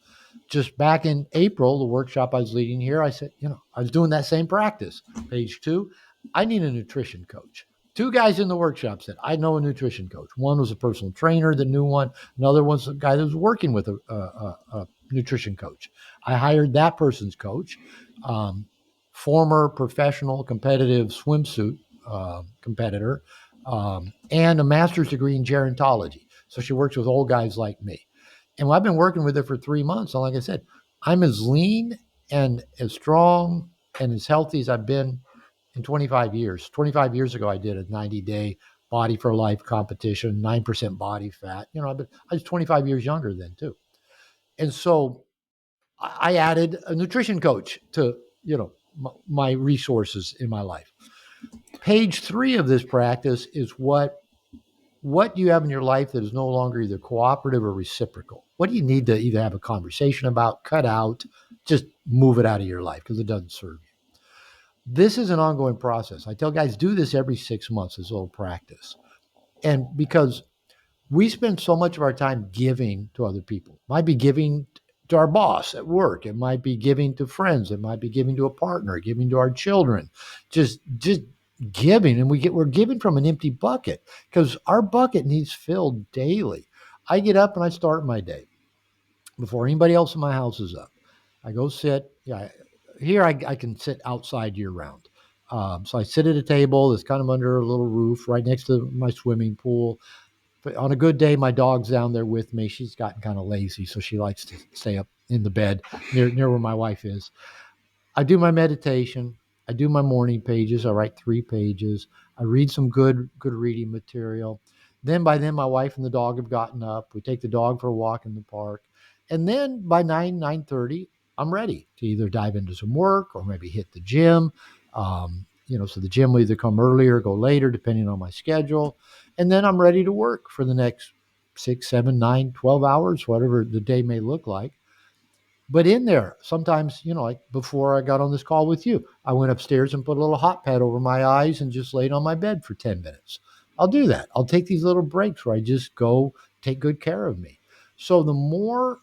Just back in April, the workshop I was leading here, I said, I was doing that same practice. Page 2, I need a nutrition coach. 2 guys in the workshop said, I know a nutrition coach. One was a personal trainer that knew one. Another was a guy that was working with a nutrition coach. I hired that person's coach, former professional competitive swimsuit competitor, and a master's degree in gerontology. So she works with old guys like me. And I've been working with her for 3 months. And like I said, I'm as lean and as strong and as healthy as I've been in 25 years. 25 years ago, I did a 90-day Body for Life competition, 9% body fat. I was 25 years younger then too. And so I added a nutrition coach to, my resources in my life. Page 3 of this practice is what you have in your life that is no longer either cooperative or reciprocal. What do you need to either have a conversation about, cut out, just move it out of your life because it doesn't serve you. This is an ongoing process. I tell guys, do this every 6 months, this little practice. And because we spend so much of our time giving to other people, might be giving to our boss at work. It might be giving to friends. It might be giving to a partner, giving to our children, just giving. And we're giving from an empty bucket, because our bucket needs filled daily. I get up and I start my day before anybody else in my house is up. I go sit. Yeah, here I can sit outside year round. So I sit at a table that's kind of under a little roof right next to my swimming pool. But on a good day, my dog's down there with me. She's gotten kind of lazy, so she likes to stay up in the bed near where my wife is. I do my meditation. I do my morning pages. I write 3 pages. I read some good reading material. Then my wife and the dog have gotten up. We take the dog for a walk in the park. And then by 9:30, I'm ready to either dive into some work or maybe hit the gym. So the gym will either come earlier or go later, depending on my schedule. And then I'm ready to work for the next 6, 7, 9, 12 hours, whatever the day may look like. But in there, sometimes, like before I got on this call with you, I went upstairs and put a little hot pad over my eyes and just laid on my bed for 10 minutes. I'll do that. I'll take these little breaks where I just go take good care of me. So the more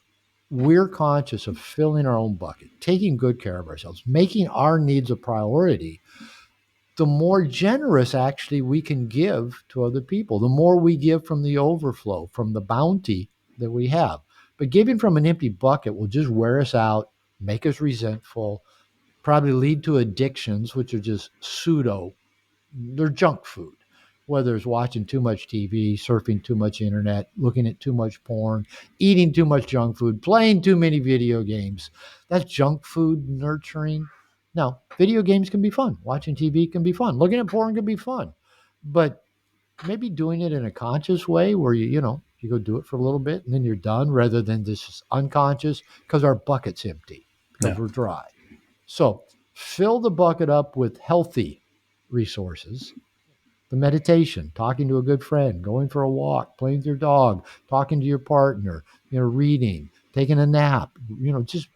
we're conscious of filling our own bucket, taking good care of ourselves, making our needs a priority, the more generous actually we can give to other people, the more we give from the overflow, from the bounty that we have. But giving from an empty bucket will just wear us out, make us resentful, probably lead to addictions, which are just they're junk food. Whether it's watching too much TV, surfing too much internet, looking at too much porn, eating too much junk food, playing too many video games. That's junk food nurturing. Now, video games can be fun. Watching TV can be fun. Looking at porn can be fun. But maybe doing it in a conscious way where you go do it for a little bit and then you're done rather than this unconscious because our bucket's empty because Yeah. we're dry. So fill the bucket up with healthy resources. The meditation, talking to a good friend, going for a walk, playing with your dog, talking to your partner, reading, taking a nap, just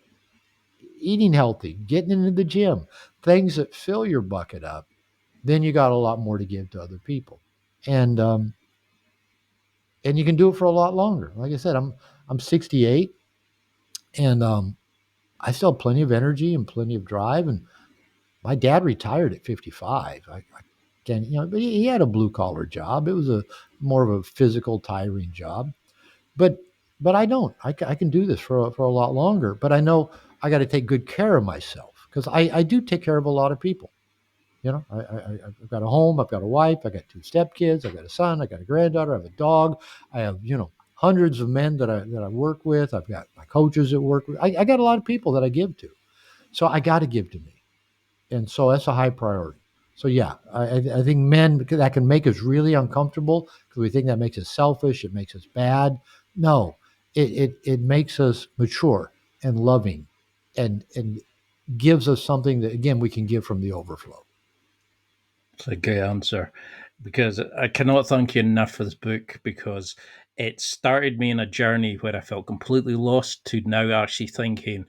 eating healthy, getting into the gym, things that fill your bucket up. Then you got a lot more to give to other people. And and you can do it for a lot longer. Like I said, I'm 68 and I still have plenty of energy and plenty of drive. And my dad retired at 55. I can, but he had a blue collar job. It was a more of a physical, tiring job. But I don't. I can do this for a lot longer. But I know I got to take good care of myself because I do take care of a lot of people. I've got a home, I've got a wife, I got 2 stepkids, I've got a son, I got a granddaughter, I have a dog, I have hundreds of men that I work with. I've got my coaches that work with. I got a lot of people that I give to, so I got to give to me, and so that's a high priority. So yeah, I think men that can make us really uncomfortable because we think that makes us selfish, it makes us bad. No, it makes us mature and loving, and gives us something that again we can give from the overflow. It's a good answer because I cannot thank you enough for this book because it started me in a journey where I felt completely lost to now actually thinking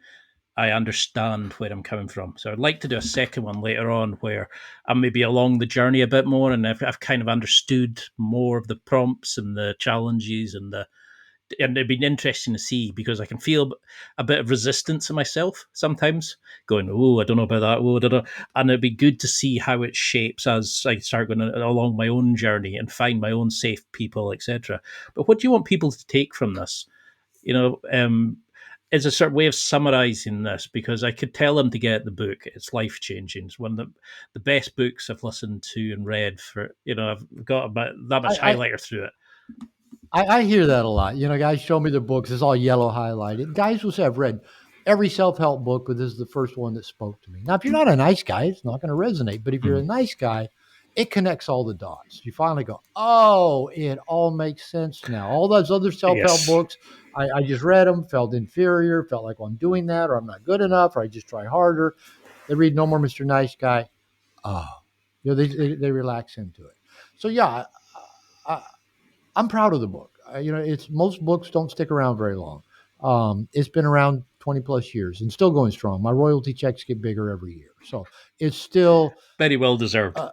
I understand where I'm coming from. So I'd like to do a second one later on where I'm maybe along the journey a bit more and I've kind of understood more of the prompts and the challenges and it'd be interesting to see because I can feel a bit of resistance in myself sometimes, going, "Oh, I don't know about that." Oh, da, da. And it'd be good to see how it shapes as I start going along my own journey and find my own safe people, etc. But what do you want people to take from this? You know, is a sort of way of summarizing this because I could tell them to get the book. It's life changing. It's one of the best books I've listened to and read for. I've got about that much I, highlighter through it. I hear that a lot. Guys show me their books. It's all yellow highlighted. Guys will say, I've read every self help book, but this is the first one that spoke to me. Now, if you're not a nice guy, it's not going to resonate. But if you're a Mhm. nice guy, it connects all the dots. You finally go, oh, it all makes sense now. All those other self help Yes. books, I just read them, felt inferior, felt like, well, I'm doing that, or I'm not good enough, or I just try harder. They read No More Mr. Nice Guy. Oh, they relax into it. So, yeah, I, I'm proud of the book. It's most books don't stick around very long. It's been around 20 plus years and still going strong. My royalty checks get bigger every year, so it's Very well deserved. uh,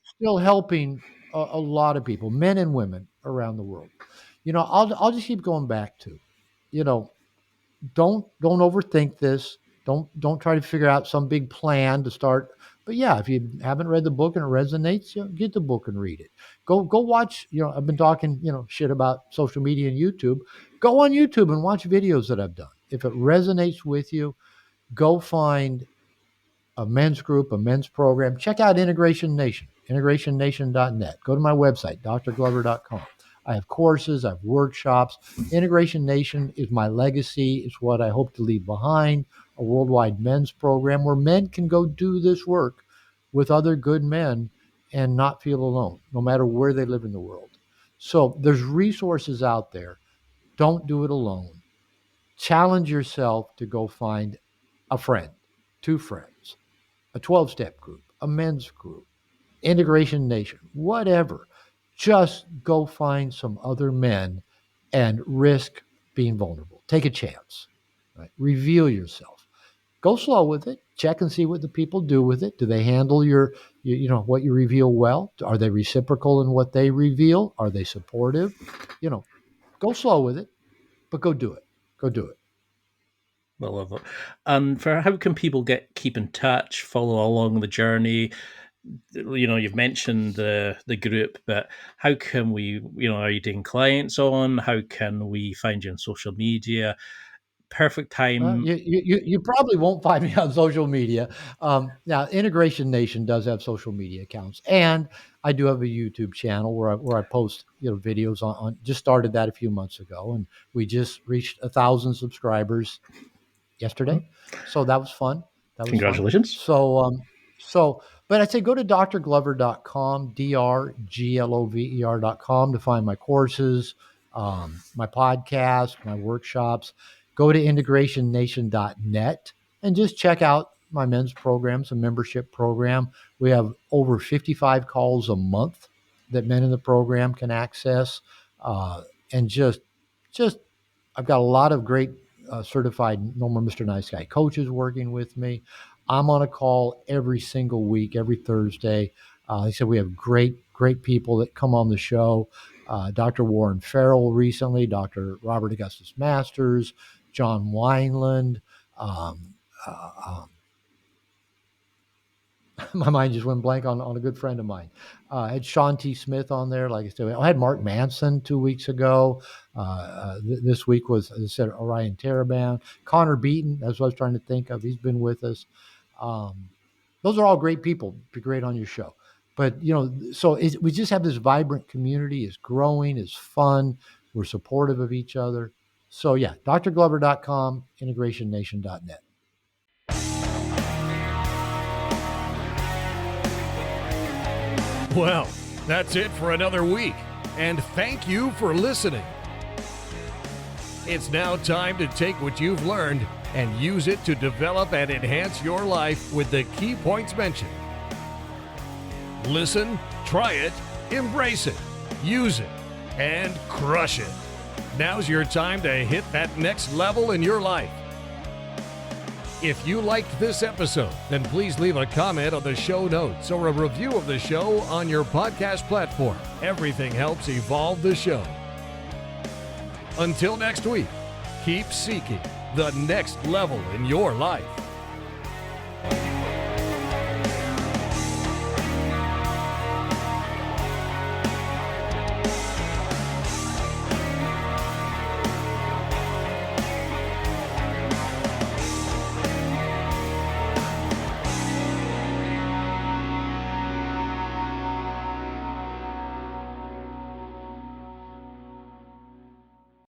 still helping a lot of people, men and women around the world. I'll just keep going back to, you know, don't overthink this. Don't try to figure out some big plan to start But yeah, if you haven't read the book and it resonates, get the book and read it. Go watch. I've been talking shit about social media and YouTube. Go on YouTube and watch videos that I've done. If it resonates with you, go find a men's group, a men's program. Check out Integration Nation, integrationnation.net. Go to my website, drglover.com. I have courses, I have workshops. Integration Nation is my legacy. It's what I hope to leave behind, a worldwide men's program where men can go do this work with other good men and not feel alone, no matter where they live in the world. So there's resources out there. Don't do it alone. Challenge yourself to go find a friend, 2 friends, a 12-step group, a men's group, Integration Nation, whatever. Just go find some other men and risk being vulnerable. Take a chance, right? Reveal yourself. Go slow with it. Check and see what the people do with it. Do they handle your what you reveal well? Are they reciprocal in what they reveal? Are they supportive? Go slow with it, but go do it. Go do it. I love it. And for how can people keep in touch, follow along the journey? You've mentioned the group, but how can we, are you doing clients on? How can we find you on social media? Perfect time. You probably won't find me on social media. Now, Integration Nation does have social media accounts, and I do have a YouTube channel where I post videos on. Just started that a few months ago, and we just reached 1,000 subscribers yesterday, so that was fun. Congratulations! Fun. But I'd say go to drglover.com, drglover.com to find my courses, my podcast, my workshops. Go to integrationnation.net and just check out my men's programs, a membership program. We have over 55 calls a month that men in the program can access. And just I've got a lot of great certified No More Mr. Nice Guy coaches working with me. I'm on a call every single week, every Thursday. Like I said, we have great people that come on the show. Dr. Warren Farrell recently, Dr. Robert Augustus Masters, John Wineland. My mind just went blank on a good friend of mine. I had Sean T. Smith on there. Like I said, I had Mark Manson 2 weeks ago. This week was, as I said, Orion Taraban. Connor Beaton, that's what I was trying to think of. He's been with us. Those are all great people. Be great on your show. But, so we just have this vibrant community. It's growing. It's fun. We're supportive of each other. So, yeah, drglover.com, integrationnation.net. Well, that's it for another week. And thank you for listening. It's now time to take what you've learned and use it to develop and enhance your life with the key points mentioned. Listen, try it, embrace it, use it, and crush it. Now's your time to hit that next level in your life. If you liked this episode, then please leave a comment on the show notes or a review of the show on your podcast platform. Everything helps evolve the show. Until next week, keep seeking the next level in your life.